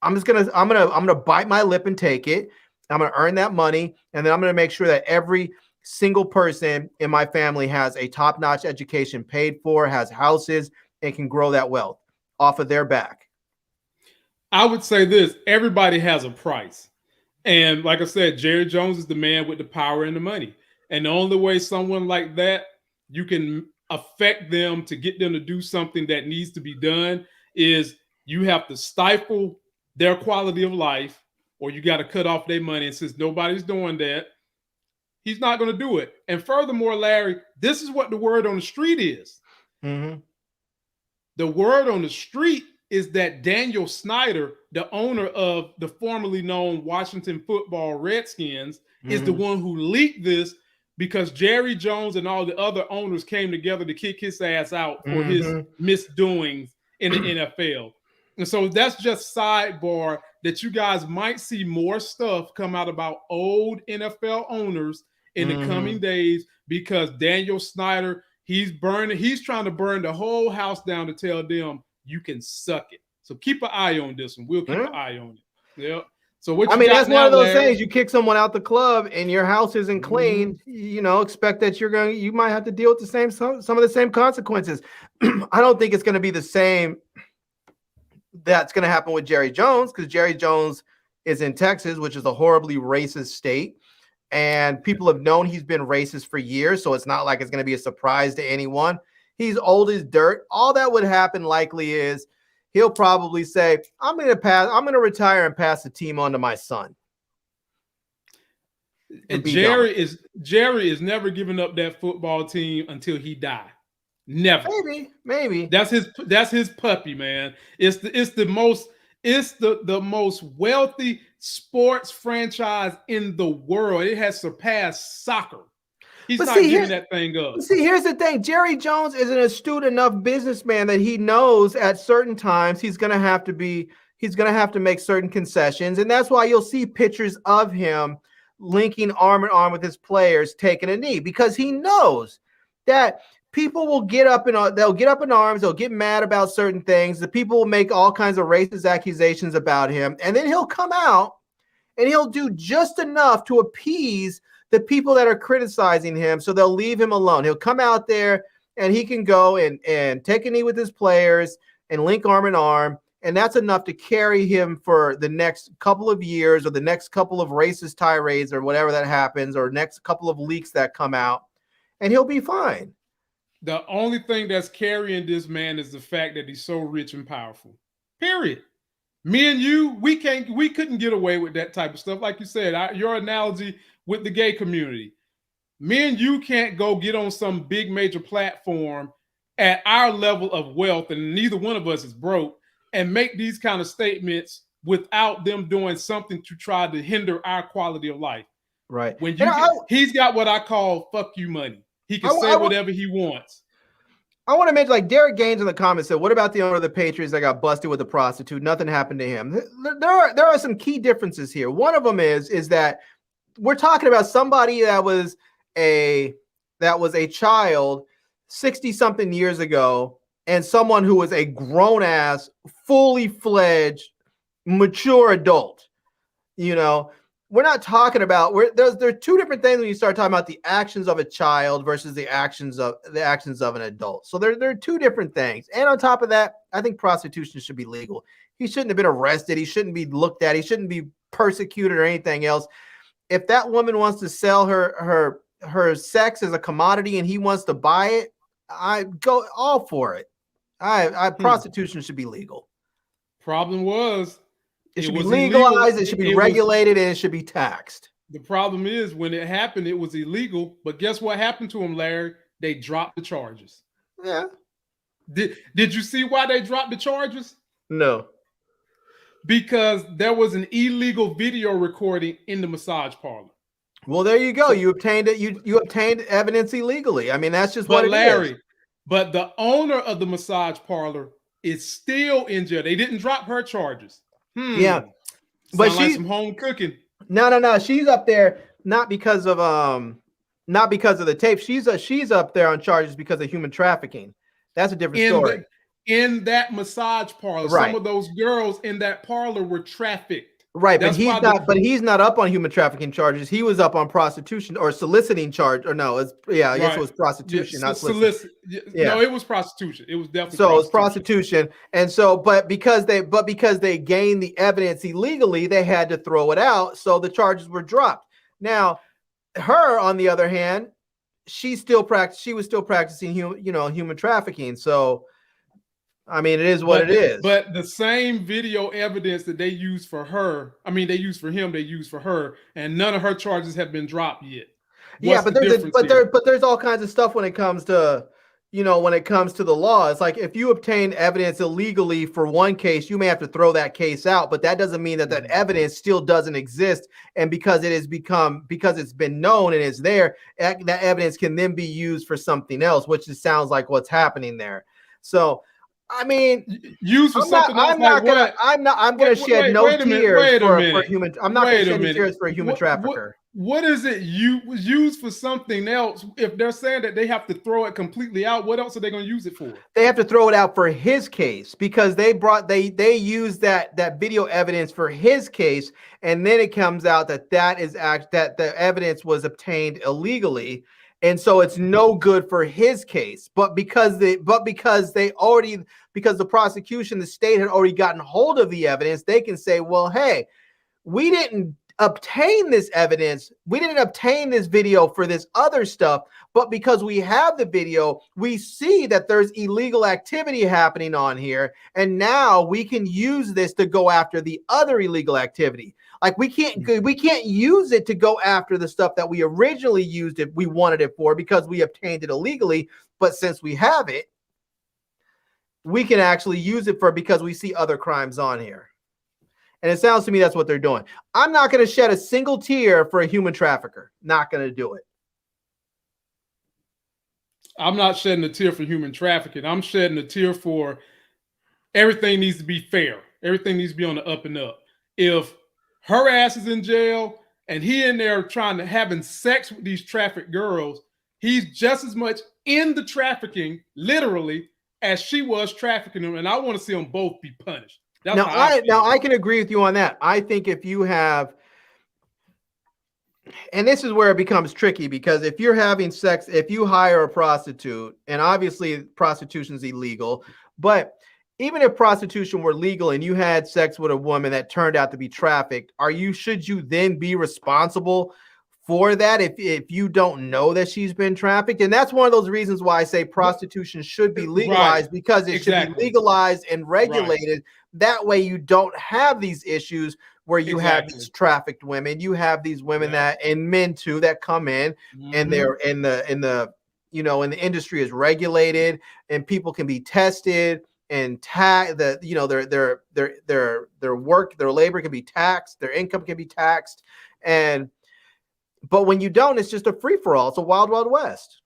I'm gonna bite my lip and take it. I'm gonna earn that money, and then I'm gonna make sure that every single person in my family has a top-notch education paid for, has houses, and can grow that wealth off of their back. I would say this: everybody has a price, and like I said, Jerry Jones is the man with the power and the money. And the only way someone like that you can affect them to get them to do something that needs to be done is you have to stifle their quality of life, or you got to cut off their money. And since nobody's doing that, he's not going to do it. And furthermore, Larry, this is what the word on the street is. Mm-hmm. The word on the street is that Daniel Snyder, the owner of the formerly known Washington Football Redskins, is the one who leaked this because Jerry Jones and all the other owners came together to kick his ass out for his misdoings in the NFL. And so that's just sidebar that you guys might see more stuff come out about old NFL owners in the coming days, because Daniel Snyder, he's trying to burn the whole house down to tell them you can suck it. So keep an eye on this one. We'll keep an eye on it. Yep. So what I you mean, got that's now, one of those Larry? things. You kick someone out the club and your house isn't clean, expect that you might have to deal with some of the same consequences. I don't think it's going to be the same that's going to happen with Jerry Jones, because Jerry Jones is in Texas, which is a horribly racist state. And people have known he's been racist for years. So it's not like it's going to be a surprise to anyone. He's old as dirt. All that would happen likely is he'll probably say, I'm going to retire and pass the team on to my son. And Jerry is never giving up that football team until he die. Never. Maybe. That's his puppy, man. It's the most wealthy sports franchise in the world. It has surpassed soccer. He's not giving that thing up. See, here's the thing. Jerry Jones is an astute enough businessman that he knows at certain times he's going to have to make certain concessions. And that's why you'll see pictures of him linking arm in arm with his players, taking a knee, because he knows that people will get up in arms. They'll get mad about certain things. The people will make all kinds of racist accusations about him. And then he'll come out and he'll do just enough to appease the people that are criticizing him, so they'll leave him alone. He'll come out there and he can go and take a knee with his players and link arm in arm. And that's enough to carry him for the next couple of years, or the next couple of racist tirades, or whatever that happens, or next couple of leaks that come out, and he'll be fine. The only thing that's carrying this man is the fact that he's so rich and powerful. Period. Me and you, we couldn't get away with that type of stuff. Like you said, your analogy with the gay community. Me and you can't go get on some big major platform at our level of wealth, and neither one of us is broke, and make these kind of statements without them doing something to try to hinder our quality of life. Right. When he's got what I call fuck you money. He can say whatever he wants. I want to mention, like Derek Gaines in the comments said, what about the owner of the Patriots that got busted with a prostitute? Nothing happened to him. There are some key differences here. One of them is that we're talking about somebody that was a child 60-something years ago, and someone who was a grown-ass, fully fledged, mature adult. We're not talking about there are two different things when you start talking about the actions of a child versus the actions of an adult. So there are two different things. And on top of that, I think prostitution should be legal. He shouldn't have been arrested. He shouldn't be looked at. He shouldn't be persecuted or anything else. If that woman wants to sell her sex as a commodity and he wants to buy it, I go all for it. Prostitution should be legal. Problem was, it should be legalized, illegal. It should be regulated, and it should be taxed. The problem is, when it happened, it was illegal. But guess what happened to him, Larry? They dropped the charges. Yeah. Did you see why they dropped the charges? No. Because there was an illegal video recording in the massage parlor. Well, there you go. You obtained it. You obtained evidence illegally. I mean, that's just what it is. But the owner of the massage parlor is still in jail. They didn't drop her charges. Yeah, but she's like some home cooking. No. She's up there not because of the tape. She's up there on charges because of human trafficking. That's a different story. In that massage parlor, right. Some of those girls in that parlor were trafficked. Right, but he's not up on human trafficking charges. He was up on prostitution or soliciting charge. Or no, I guess it was prostitution, not soliciting. No, it was prostitution. It was definitely so it was prostitution. And so, but because they gained the evidence illegally, they had to throw it out. So the charges were dropped. Now, her, on the other hand, she was still practicing human trafficking. So I mean, it is what it is. But the same video evidence that they used for her, they used for him, they used for her, and none of her charges have been dropped yet. But there's all kinds of stuff when it comes to, the law. It's like if you obtain evidence illegally for one case, you may have to throw that case out, but that doesn't mean that evidence still doesn't exist. And because it's been known and it's there, that evidence can then be used for something else, which just sounds like what's happening there. So, I mean, use for something else. I'm not gonna shed no tears for a human. I'm not gonna shed any tears for a human trafficker. what is it you was used for something else? If they're saying that they have to throw it completely out, what else are they going to use it for? They have to throw it out for his case because they used that video evidence for his case, and then it comes out that that the evidence was obtained illegally, and so it's no good for his case. But because the prosecution, the state had already gotten hold of the evidence, they can say, well, hey, we didn't obtain this evidence. We didn't obtain this video for this other stuff, but because we have the video, we see that there's illegal activity happening on here. And now we can use this to go after the other illegal activity. Like we can't use it to go after the stuff that we originally used it. We wanted it for because we obtained it illegally. But since we have it, we can actually use it for because we see other crimes on here. And it sounds to me that's what they're doing. I'm not going to shed a single tear for a human trafficker. Not going to do it. I'm not shedding a tear for human trafficking. I'm shedding a tear for everything needs to be fair. Everything needs to be on the up and up. If her ass is in jail and he in there trying to having sex with these trafficked girls, he's just as much in the trafficking, literally, as she was trafficking them. And I want to see them both be punished. Now I can agree with you on that. I think if you have, and this is where it becomes tricky, because if you're having sex, if you hire a prostitute, and obviously prostitution is illegal, but even if prostitution were legal and you had sex with a woman that turned out to be trafficked, should you then be responsible for that if you don't know that she's been trafficked? And that's one of those reasons why I say prostitution should be legalized, right, because it should be legalized and regulated. Right. That way you don't have these issues where you have these trafficked women. You have these women that, and men too, that come in and they're in the and the industry is regulated and people can be tested and their labor can be taxed, their income can be taxed. But when you don't, it's just a free for all. It's a wild, wild west.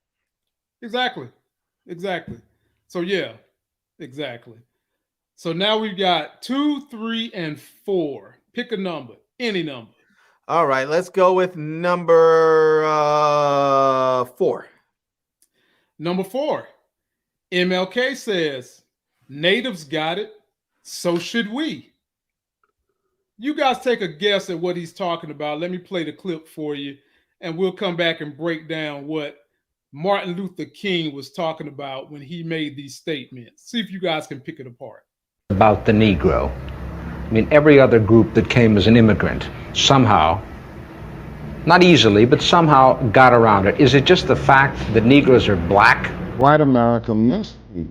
Exactly. So yeah, exactly. So now we've got 2, 3, and 4. Pick a number, any number. All right, let's go with number 4. Number 4. MLK says, natives got it, so should we. You guys take a guess at what he's talking about. Let me play the clip for you, and we'll come back and break down what Martin Luther King was talking about when he made these statements. See if you guys can pick it apart. About the Negro. I mean, every other group that came as an immigrant somehow, not easily, but somehow got around it. Is it just the fact that Negroes are black? White America must be.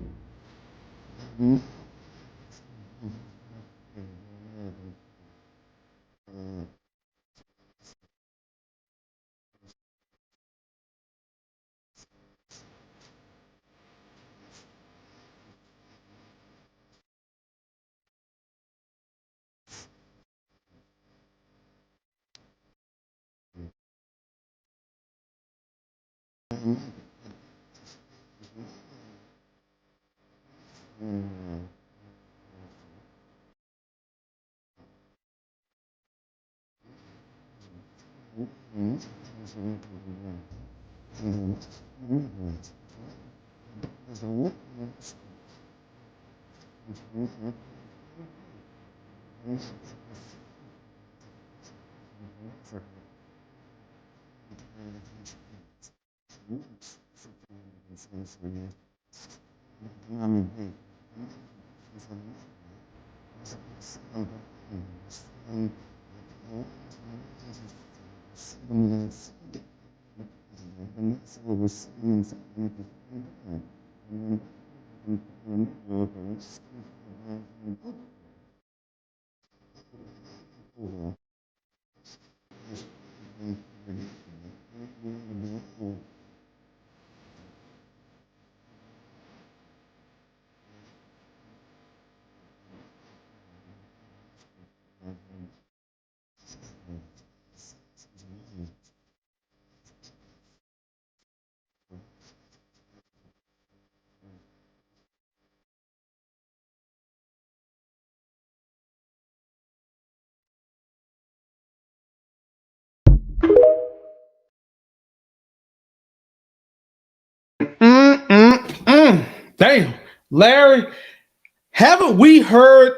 Damn, Larry, haven't we heard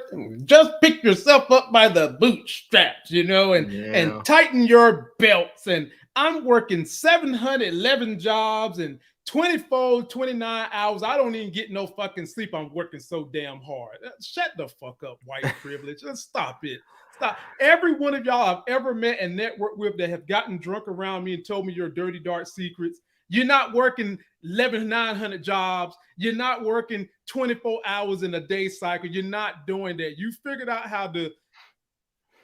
just pick yourself up by the bootstraps, and tighten your belts? And I'm working 711 jobs and 24, 29 hours. I don't even get no fucking sleep. I'm working so damn hard. Shut the fuck up, white privilege. Just stop it. Stop. Every one of y'all I've ever met and networked with that have gotten drunk around me and told me your dirty, dark secrets. You're not working 900 jobs. You're not working 24 hours in a day cycle. You're not doing that. You figured out how to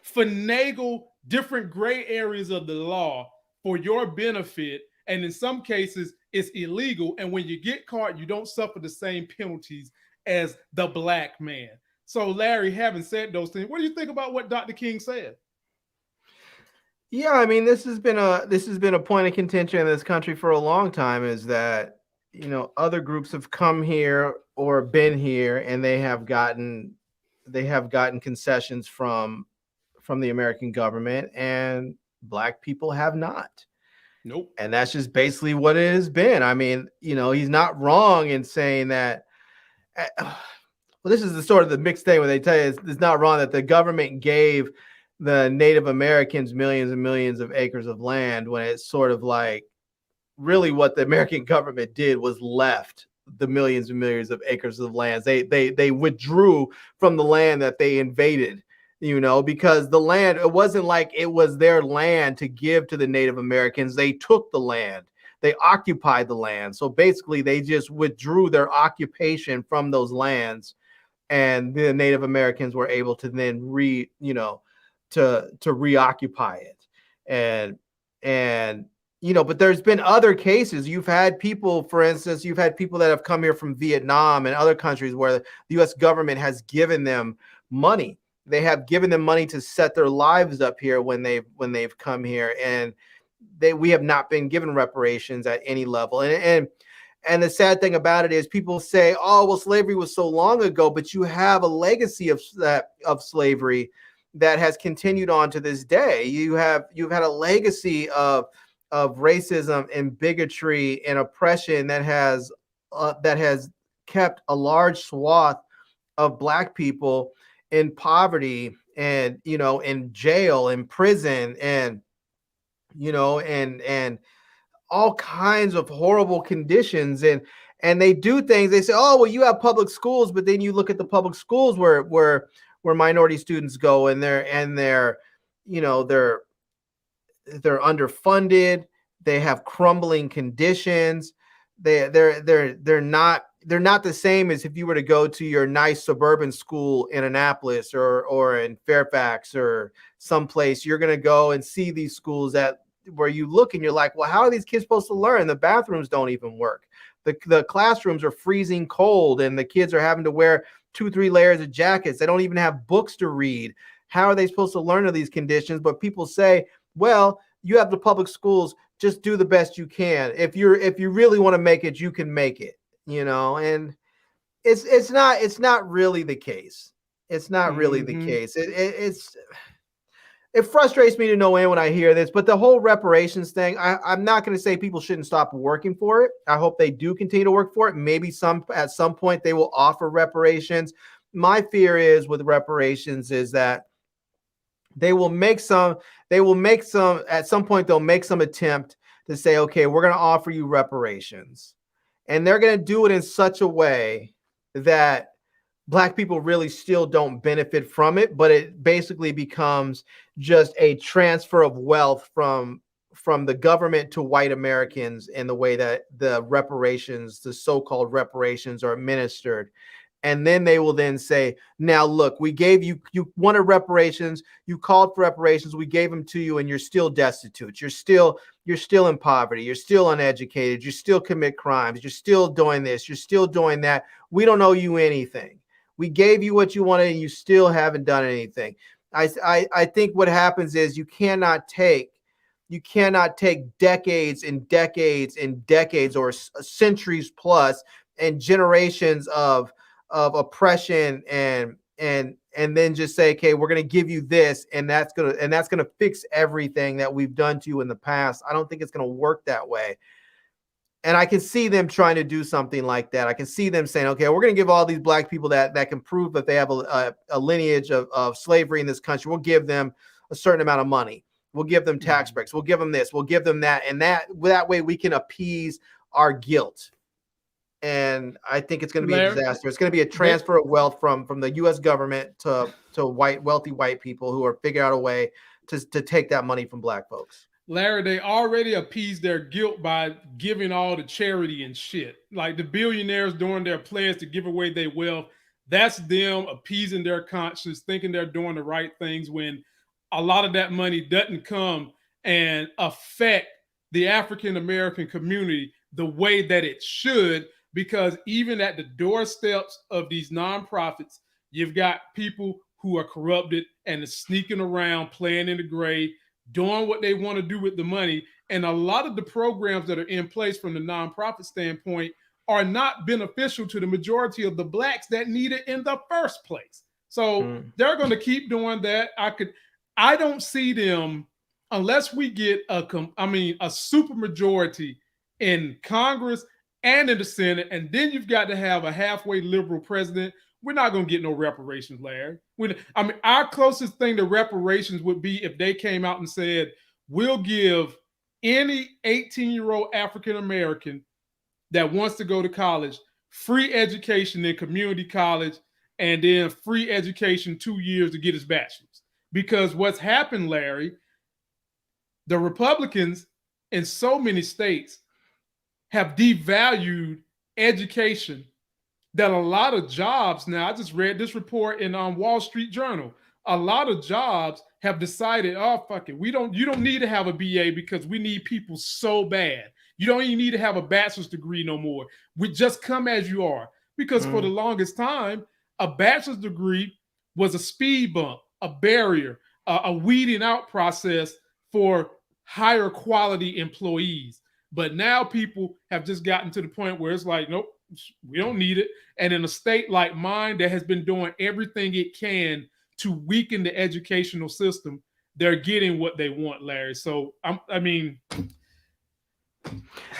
finagle different gray areas of the law for your benefit. And in some cases, it's illegal. And when you get caught, you don't suffer the same penalties as the black man. So, Larry, having said those things, what do you think about what Dr. King said? Yeah, I mean, this has been a point of contention in this country for a long time, is that, other groups have come here or been here and they have gotten concessions from the American government, and black people have not. Nope. And that's just basically what it has been. I mean, he's not wrong in saying that. Well, this is the sort of the mixed thing where they tell you it's not wrong that the government gave the Native Americans millions and millions of acres of land, when it's sort of like really what the American government did was left the millions and millions of acres of land. They withdrew from the land that they invaded, because the land, it wasn't like it was their land to give to the Native Americans. They took the land. They occupied the land. So basically they just withdrew their occupation from those lands, and the Native Americans were able to then to reoccupy it. And but there's been other cases. You've had people, for instance, that have come here from Vietnam and other countries where the U.S. government has given them money. They have given them money to set their lives up here when they've come here, and we have not been given reparations at any level. And the sad thing about it is people say, oh, well, slavery was so long ago, but you have a legacy of slavery that has continued on to this day. You've had a legacy of racism and bigotry and oppression that has kept a large swath of black people in poverty and in jail, in prison, and all kinds of horrible conditions. And they do things. They say, oh, well, you have public schools, but then you look at the public schools where minority students go, and they're underfunded. They have crumbling conditions. They're not the same as if you were to go to your nice suburban school in Annapolis or in Fairfax or someplace. You're going to go and see these schools where you look and you're like, well, how are these kids supposed to learn? The bathrooms don't even work. The classrooms are freezing cold, and the kids are having to wear 2-3 layers of jackets. They don't even have books to read. How are they supposed to learn of these conditions? But people say, well, you have the public schools, just do the best you can. If you really want to make it, you can make it, and it's not really the case. It's not really the case. It frustrates me to no end when I hear this, but the whole reparations thing, I'm not going to say people shouldn't stop working for it. I hope they do continue to work for it. Maybe at some point they will offer reparations. My fear is with reparations is that at some point they'll make some attempt to say, okay, we're going to offer you reparations. And they're going to do it in such a way that black people really still don't benefit from it, but it basically becomes just a transfer of wealth from the government to white Americans in the way that the so-called reparations are administered. And then they will then say, now look, we gave you wanted reparations, you called for reparations, we gave them to you, and you're still destitute. You're still in poverty, you're still uneducated, you still commit crimes, you're still doing this, you're still doing that. We don't owe you anything. We gave you what you wanted, and you still haven't done anything. I think what happens is you cannot take decades and decades and decades or centuries plus and generations of oppression and then just say, okay, we're going to give you this, and that's going to fix everything that we've done to you in the past. I don't think it's going to work that way. And I can see them trying to do something like that. I can see them saying, okay, we're going to give all these black people that can prove that they have a lineage of slavery in this country. We'll give them a certain amount of money. We'll give them tax breaks. We'll give them this. We'll give them that. And that way we can appease our guilt. And I think it's going to be a disaster. It's going to be a transfer of wealth from the U.S. government to wealthy white people who are figuring out a way to take that money from black folks. Larry, they already appeased their guilt by giving all the charity and shit. Like the billionaires doing their pledge to give away their wealth. That's them appeasing their conscience, thinking they're doing the right things when a lot of that money doesn't come and affect the African-American community the way that it should, because even at the doorsteps of these nonprofits, you've got people who are corrupted and are sneaking around, playing in the gray, doing what they want to do with the money. And a lot of the programs that are in place from the nonprofit standpoint are not beneficial to the majority of the blacks that need it in the first place. So they're going to keep doing that. I don't see them unless we get a super majority in Congress and in the Senate, and then you've got to have a halfway liberal president. We're not going to get no reparations, Larry. Our closest thing to reparations would be if they came out and said, we'll give any 18-year-old African-American that wants to go to college free education in community college and then free education 2 years to get his bachelor's. Because what's happened, Larry, the Republicans in so many states have devalued education that a lot of jobs now, I just read this report in Wall Street Journal. A lot of jobs have decided, oh, fuck it. You don't need to have a BA because we need people so bad. You don't even need to have a bachelor's degree no more. We just come as you are. Because for the longest time, a bachelor's degree was a speed bump, a barrier, a weeding out process for higher quality employees. But now people have just gotten to the point where it's like, nope, we don't need it. And in a state like mine that has been doing everything it can to weaken the educational system, they're getting what they want, Larry. So, And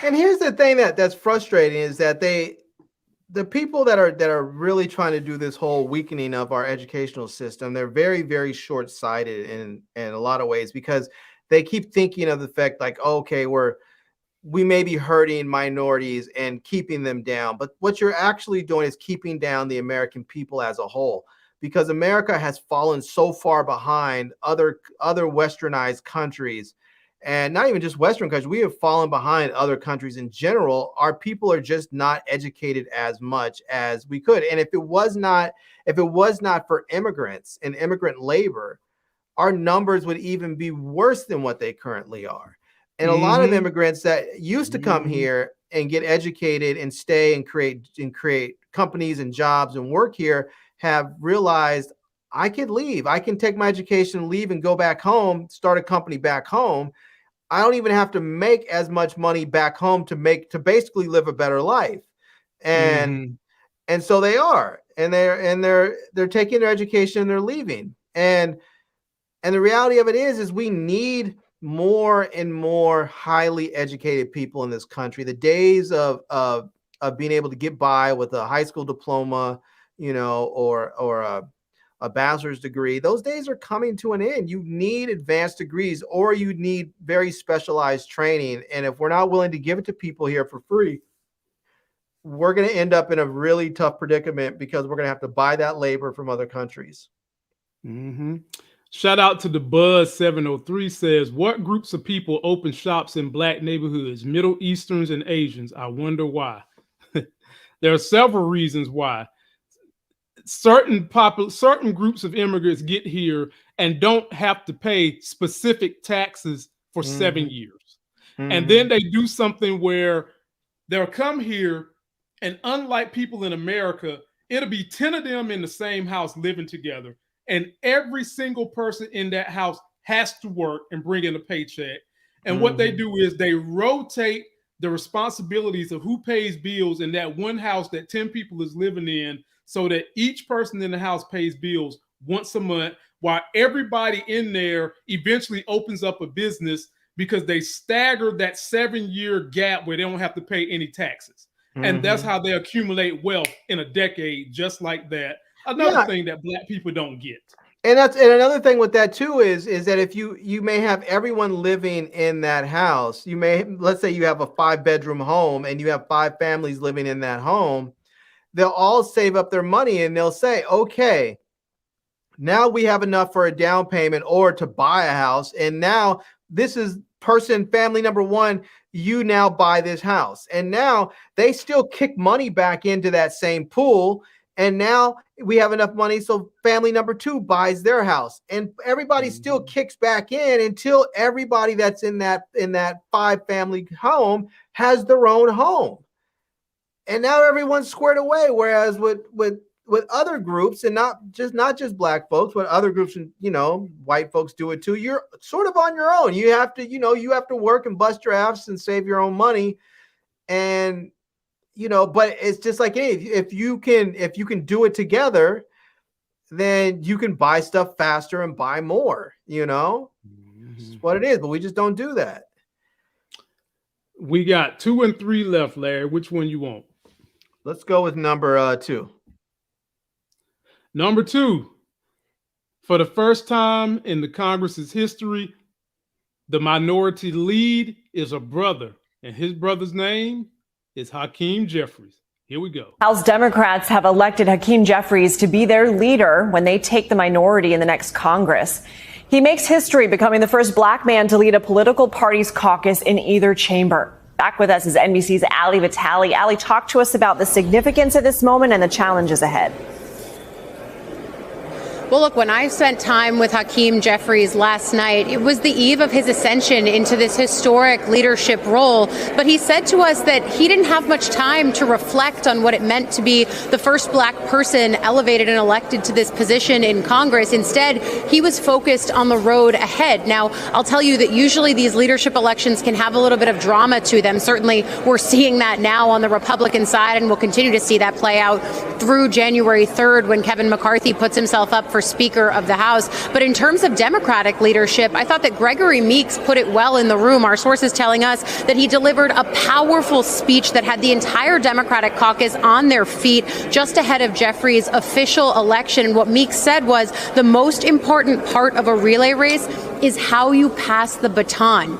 here's the thing that's frustrating is that the people that are really trying to do this whole weakening of our educational system, they're very, very short-sighted in a lot of ways, because they keep thinking of the fact like, okay, we may be hurting minorities and keeping them down, but what you're actually doing is keeping down the American people as a whole, because America has fallen so far behind other westernized countries, and not even just Western countries. We have fallen behind other countries in general. Our people are just not educated as much as we could. And if it was not for immigrants and immigrant labor, our numbers would even be worse than what they currently are. And a lot of immigrants that used to come here and get educated and stay and create companies and jobs and work here have realized, I could leave. I can take my education, leave, and go back home, start a company back home. I don't even have to make as much money back home to basically live a better life. And so they are, and they're taking their education and they're leaving. And the reality of it is we need more and more highly educated people in this country. The days of being able to get by with a high school diploma, or a bachelor's degree, those days are coming to an end. You need advanced degrees, or you need very specialized training. And if we're not willing to give it to people here for free, we're going to end up in a really tough predicament, because we're going to have to buy that labor from other countries. Shout out to the Buzz 703 says, what groups of people open shops in black neighborhoods? Middle Easterns and Asians. I wonder why. There are several reasons why. Certain groups of immigrants get here and don't have to pay specific taxes for 7 years. And then they do something where they'll come here, and unlike people in America, it'll be 10 of them in the same house living together. And every single person in that house has to work and bring in a paycheck. And what they do is they rotate the responsibilities of who pays bills in that one house that 10 people is living in, so that each person in the house pays bills once a month, while everybody in there eventually opens up a business because they staggered that 7-year gap where they don't have to pay any taxes. And that's how they accumulate wealth in a decade, just like that. Another thing that Black people don't get. And another thing with that too is that if you may have everyone living in that house, let's say you have a 5-bedroom home and you have 5 families living in that home, they'll all save up their money and they'll say, okay, now we have enough for a down payment or to buy a house. And now this is family number 1, you now buy this house. And now they still kick money back into that same pool. And now we have enough money, so family number 2 buys their house. And everybody still kicks back in until everybody that's in that 5-family home has their own home. And now everyone's squared away. Whereas with other groups, and not just Black folks, but other groups, and white folks do it too. You're sort of on your own. You have to work and bust your ass and save your own money. And but it's just like, hey, if you can do it together, then you can buy stuff faster and buy more. It's what it is. But we just don't do that. We got 2 and 3 left, Larry. Which one you want? Let's go with number 2. Number 2, for the first time in the Congress's history, the minority lead is a brother, and his brother's name is Hakeem Jeffries. Here we go. House Democrats have elected Hakeem Jeffries to be their leader when they take the minority in the next Congress. He makes history becoming the first Black man to lead a political party's caucus in either chamber. Back with us is NBC's Ali Vitale. Ali, talk to us about the significance of this moment and the challenges ahead. Well, look, when I spent time with Hakeem Jeffries last night, it was the eve of his ascension into this historic leadership role. But he said to us that he didn't have much time to reflect on what it meant to be the first Black person elevated and elected to this position in Congress. Instead, he was focused on the road ahead. Now, I'll tell you that usually these leadership elections can have a little bit of drama to them. Certainly, we're seeing that now on the Republican side, and we'll continue to see that play out through January 3rd when Kevin McCarthy puts himself up for Speaker of the House. But in terms of Democratic leadership, I thought that Gregory Meeks put it well in the room. Our sources telling us that he delivered a powerful speech that had the entire Democratic caucus on their feet just ahead of Jeffries' official election. And what Meeks said was the most important part of a relay race is how you pass the baton.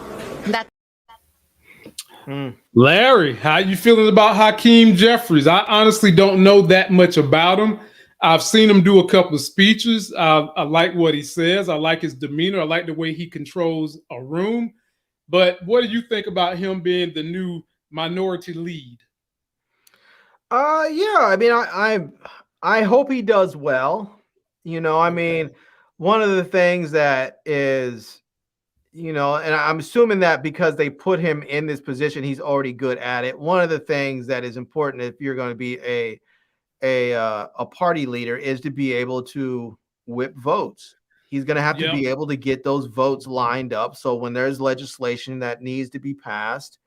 Larry, how you feeling about Hakeem Jeffries? I honestly don't know that much about him. I've seen him do a couple of speeches. I like what he says. I like his demeanor. I like the way he controls a room. But what do you think about him being the new minority lead? Yeah, I mean, I hope he does well. I mean, one of the things that is, and I'm assuming that because they put him in this position, he's already good at it. One of the things that is important if you're going to be a party leader is to be able to whip votes. He's going to have to be able to get those votes lined up. So when there's legislation that needs to be passed,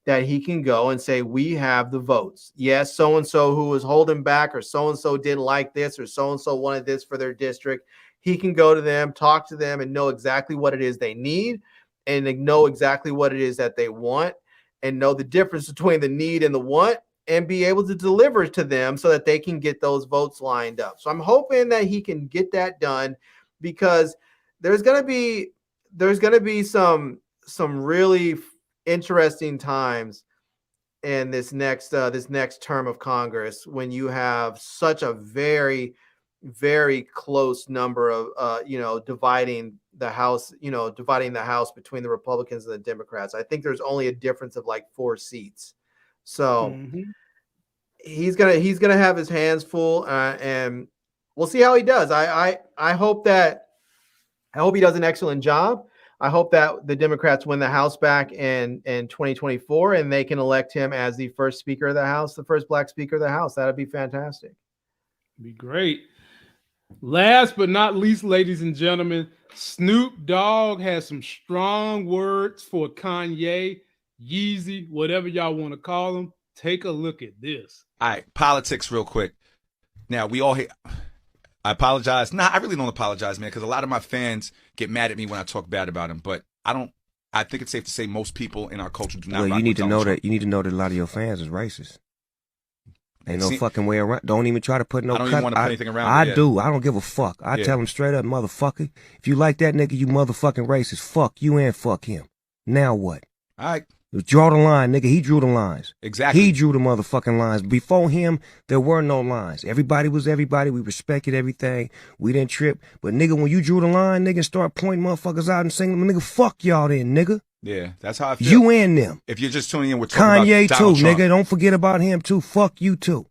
that he can go and say, we have the votes. Yes, so-and-so who was holding back, or so-and-so didn't like this, or so-and-so wanted this for their district. He can go to them, talk to them, and know exactly what it is they need, and know exactly what it is that they want, and know the difference between the need and the want, and be able to deliver to them so that they can get those votes lined up. So I'm hoping that he can get that done, because there's going to be some really interesting times in this next term of Congress, when you have such a very, very close number of dividing the House between the Republicans and the Democrats. I think there's only a difference of like 4 seats. So he's gonna have his hands full, and we'll see how he does. I hope he does an excellent job. I hope that the Democrats win the House back in 2024, and they can elect him as the first Speaker of the House, the first Black Speaker of the House. That'd be fantastic. Be great. Last but not least, ladies and gentlemen, Snoop Dogg has some strong words for Kanye, Yeezy, whatever y'all want to call him. Take a look at this. All right, politics real quick. Now, we all hate. I apologize. Nah, I really don't apologize, man, because a lot of my fans get mad at me when I talk bad about him, but I don't I think it's safe to say most people in our culture do not. Well, rock you need with to Donald know Trump. that. You need to know that a lot of your fans is racist. Ain't no fucking way around. Don't even try to put no. I don't cut. even want to put anything around. I do. I don't give a fuck. I Yeah. tell him straight up, motherfucker. If you like that nigga, you motherfucking racist. Fuck you and fuck him. Now what? All right. Draw the line, nigga. He drew the lines. Exactly. He drew the motherfucking lines. Before him, there were no lines. Everybody was everybody. We respected everything. We didn't trip. But nigga, when you drew the line, nigga, start pointing motherfuckers out and saying, nigga, fuck y'all then, nigga. Yeah, that's how I feel. You and them. If you're just tuning in, we're talking Kanye about too, Donald Trump. nigga. Don't forget about him too. Fuck you too.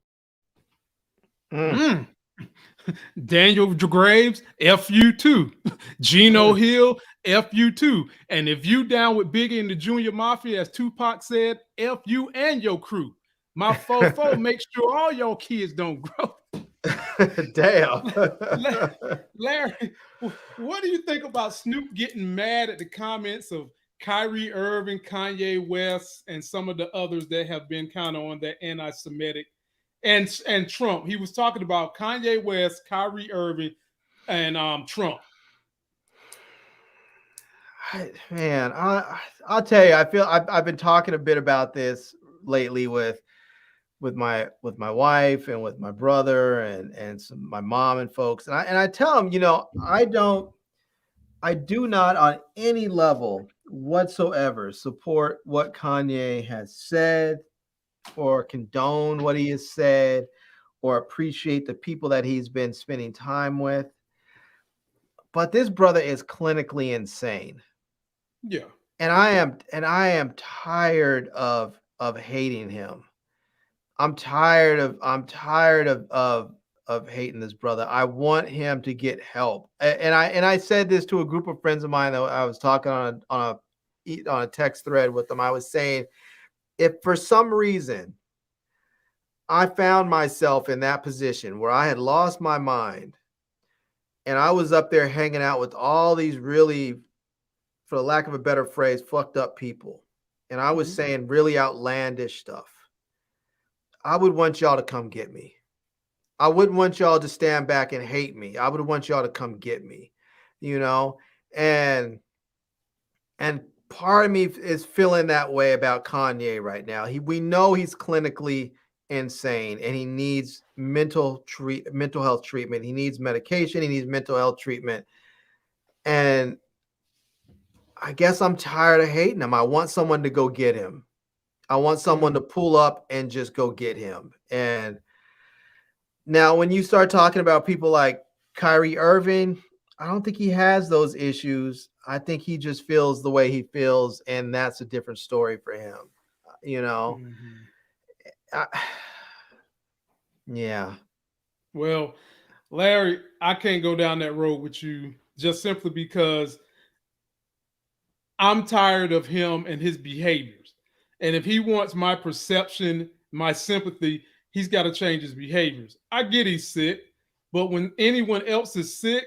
Daniel Graves, F you too. Geno Hill, F you too. And if you down with Biggie and the Junior Mafia, as Tupac said, F you and your crew. My fofo, make sure all your kids don't grow. Damn. Larry, what do you think about Snoop getting mad at the comments of Kyrie Irving, Kanye West, and some of the others that have been kind of on that anti-Semitic, and Trump? He was talking about Kanye West, Kyrie Irving, and Trump. Man, I'll tell you, I feel I've been talking a bit about this lately with my wife and with my brother and my mom and folks, and I tell them, you know, I do not on any level whatsoever support what Kanye has said or condone what he has said or appreciate the people that he's been spending time with. But this brother is clinically insane. Yeah. And I am tired of hating him. I'm tired of hating this brother. I want him to get help. And I said this to a group of friends of mine that I was talking on a text thread with them. I was saying, if for some reason I found myself in that position where I had lost my mind and I was up there hanging out with all these really, for the lack of a better phrase, fucked up people, and I was saying really outlandish stuff, I would want y'all to come get me. I wouldn't want y'all to stand back and hate me. I would want y'all to come get me, you know? And part of me is feeling that way about Kanye right now. We know he's clinically insane and he needs mental health treatment. He needs medication. He needs mental health treatment. And I guess I'm tired of hating him. I want someone to go get him. I want someone to pull up and just go get him. And now when you start talking about people like Kyrie Irving, I don't think he has those issues. I think he just feels the way he feels, and that's a different story for him. You know? Yeah. Well, Larry, I can't go down that road with you just simply because I'm tired of him and his behaviors. And if he wants my perception, my sympathy, he's got to change his behaviors. I get he's sick, but when anyone else is sick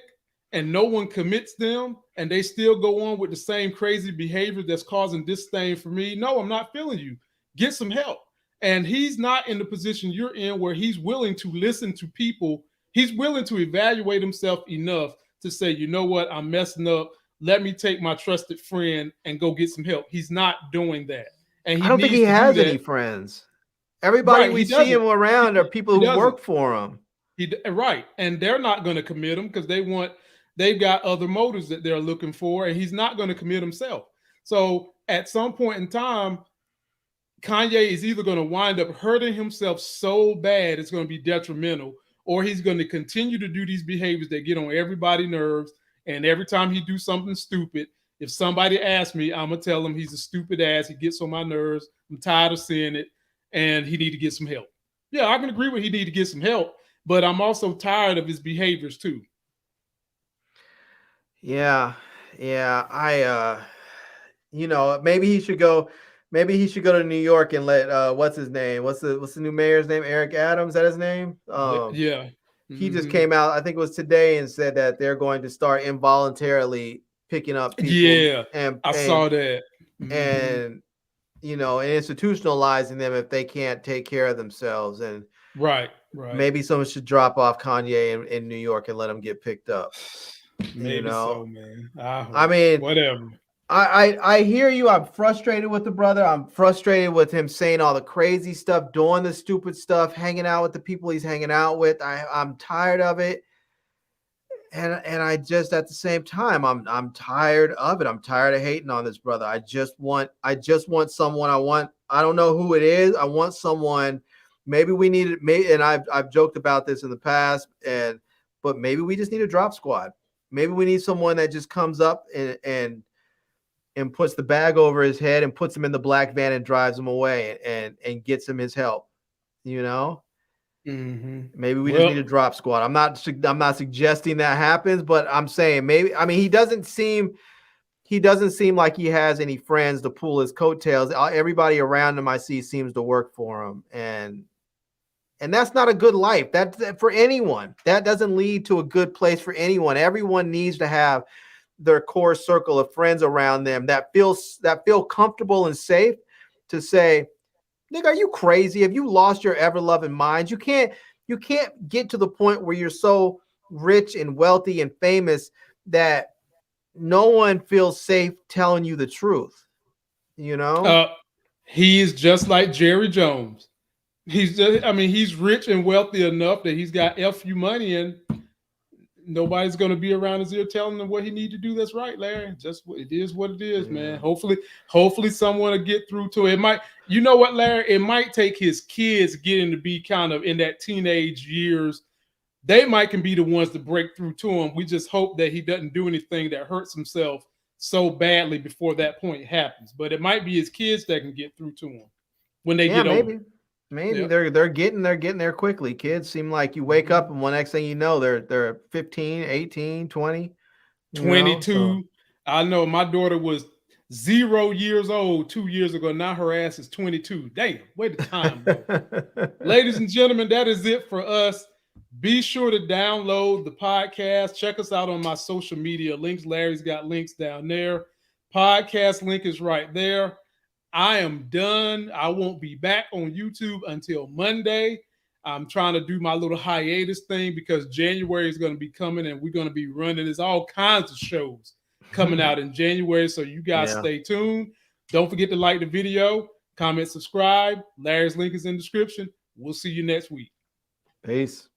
and no one commits them and they still go on with the same crazy behavior that's causing disdain for me, no, I'm not feeling you. Get some help. And he's not in the position you're in where he's willing to listen to people. He's willing to evaluate himself enough to say, you know what, I'm messing up. Let me take my trusted friend and go get some help. He's not doing that. And I don't think he has any friends. Everybody we see him around are people who work for him. Right. And they're not going to commit him because they've got other motives that they're looking for, and he's not going to commit himself. So at some point in time, Kanye is either going to wind up hurting himself so bad it's going to be detrimental, or he's going to continue to do these behaviors that get on everybody's nerves. And every time he do something stupid, if somebody asks me, I'm going to tell him he's a stupid ass. He gets on my nerves. I'm tired of seeing it, and he need to get some help. Yeah, I can agree with he need to get some help, but I'm also tired of his behaviors too. Yeah. Maybe he should go to New York and let what's his name? What's the new mayor's name? Eric Adams, is that his name? Yeah. He just came out, I think it was today, and said that they're going to start involuntarily picking up people. Yeah. I saw that. And and institutionalizing them if they can't take care of themselves. And right. Maybe someone should drop off Kanye in New York and let him get picked up. Maybe so, man. I mean, whatever. I hear you. I'm frustrated with the brother. I'm frustrated with him saying all the crazy stuff, doing the stupid stuff, hanging out with the people he's hanging out with. I'm tired of it. And I just at the same time, I'm tired of it. I'm tired of hating on this brother. I just want someone. I don't know who it is. I want someone. Maybe we need it. Maybe, and I've joked about this in the past, but maybe we just need a drop squad. Maybe we need someone that just comes up and puts the bag over his head and puts him in the black van and drives him away and gets him his help. You know. Mm-hmm. Maybe we just need a drop squad. I'm not suggesting that happens, but I'm saying maybe. I mean, he doesn't seem like he has any friends to pull his coattails. Everybody around him I see seems to work for him, and that's not a good life. That for anyone. That doesn't lead to a good place for anyone. Everyone needs to have their core circle of friends around them that feel comfortable and safe to say, nigga, are you crazy? Have you lost your ever-loving mind? You can't get to the point where you're so rich and wealthy and famous that no one feels safe telling you the truth. You know? He is just like Jerry Jones. He's rich and wealthy enough that he's got FU money and nobody's going to be around his ear telling him what he need to do. That's right, Larry. Just it is what it is, man. Hopefully someone will get through to it. It might, you know what, Larry? It might take his kids getting to be kind of in that teenage years. They can be the ones to break through to him. We just hope that he doesn't do anything that hurts himself so badly before that point happens. But it might be his kids that can get through to him when they get older. Maybe they're getting there quickly. Kids seem like you wake up and one next thing you know, they're 15, 18, 20, 22. I know my daughter was 0 years old 2 years ago. Now her ass is 22. Damn, where the time go? Ladies and gentlemen, that is it for us. Be sure to download the podcast. Check us out on my social media links. Larry's got links down there. Podcast link is right there. I am done. I won't be back on YouTube until Monday. I'm trying to do my little hiatus thing because January is going to be coming and we're going to be running. There's all kinds of shows coming out in January. So you guys stay tuned. Don't forget to like the video, comment, subscribe. Larry's link is in the description. We'll see you next week. Peace.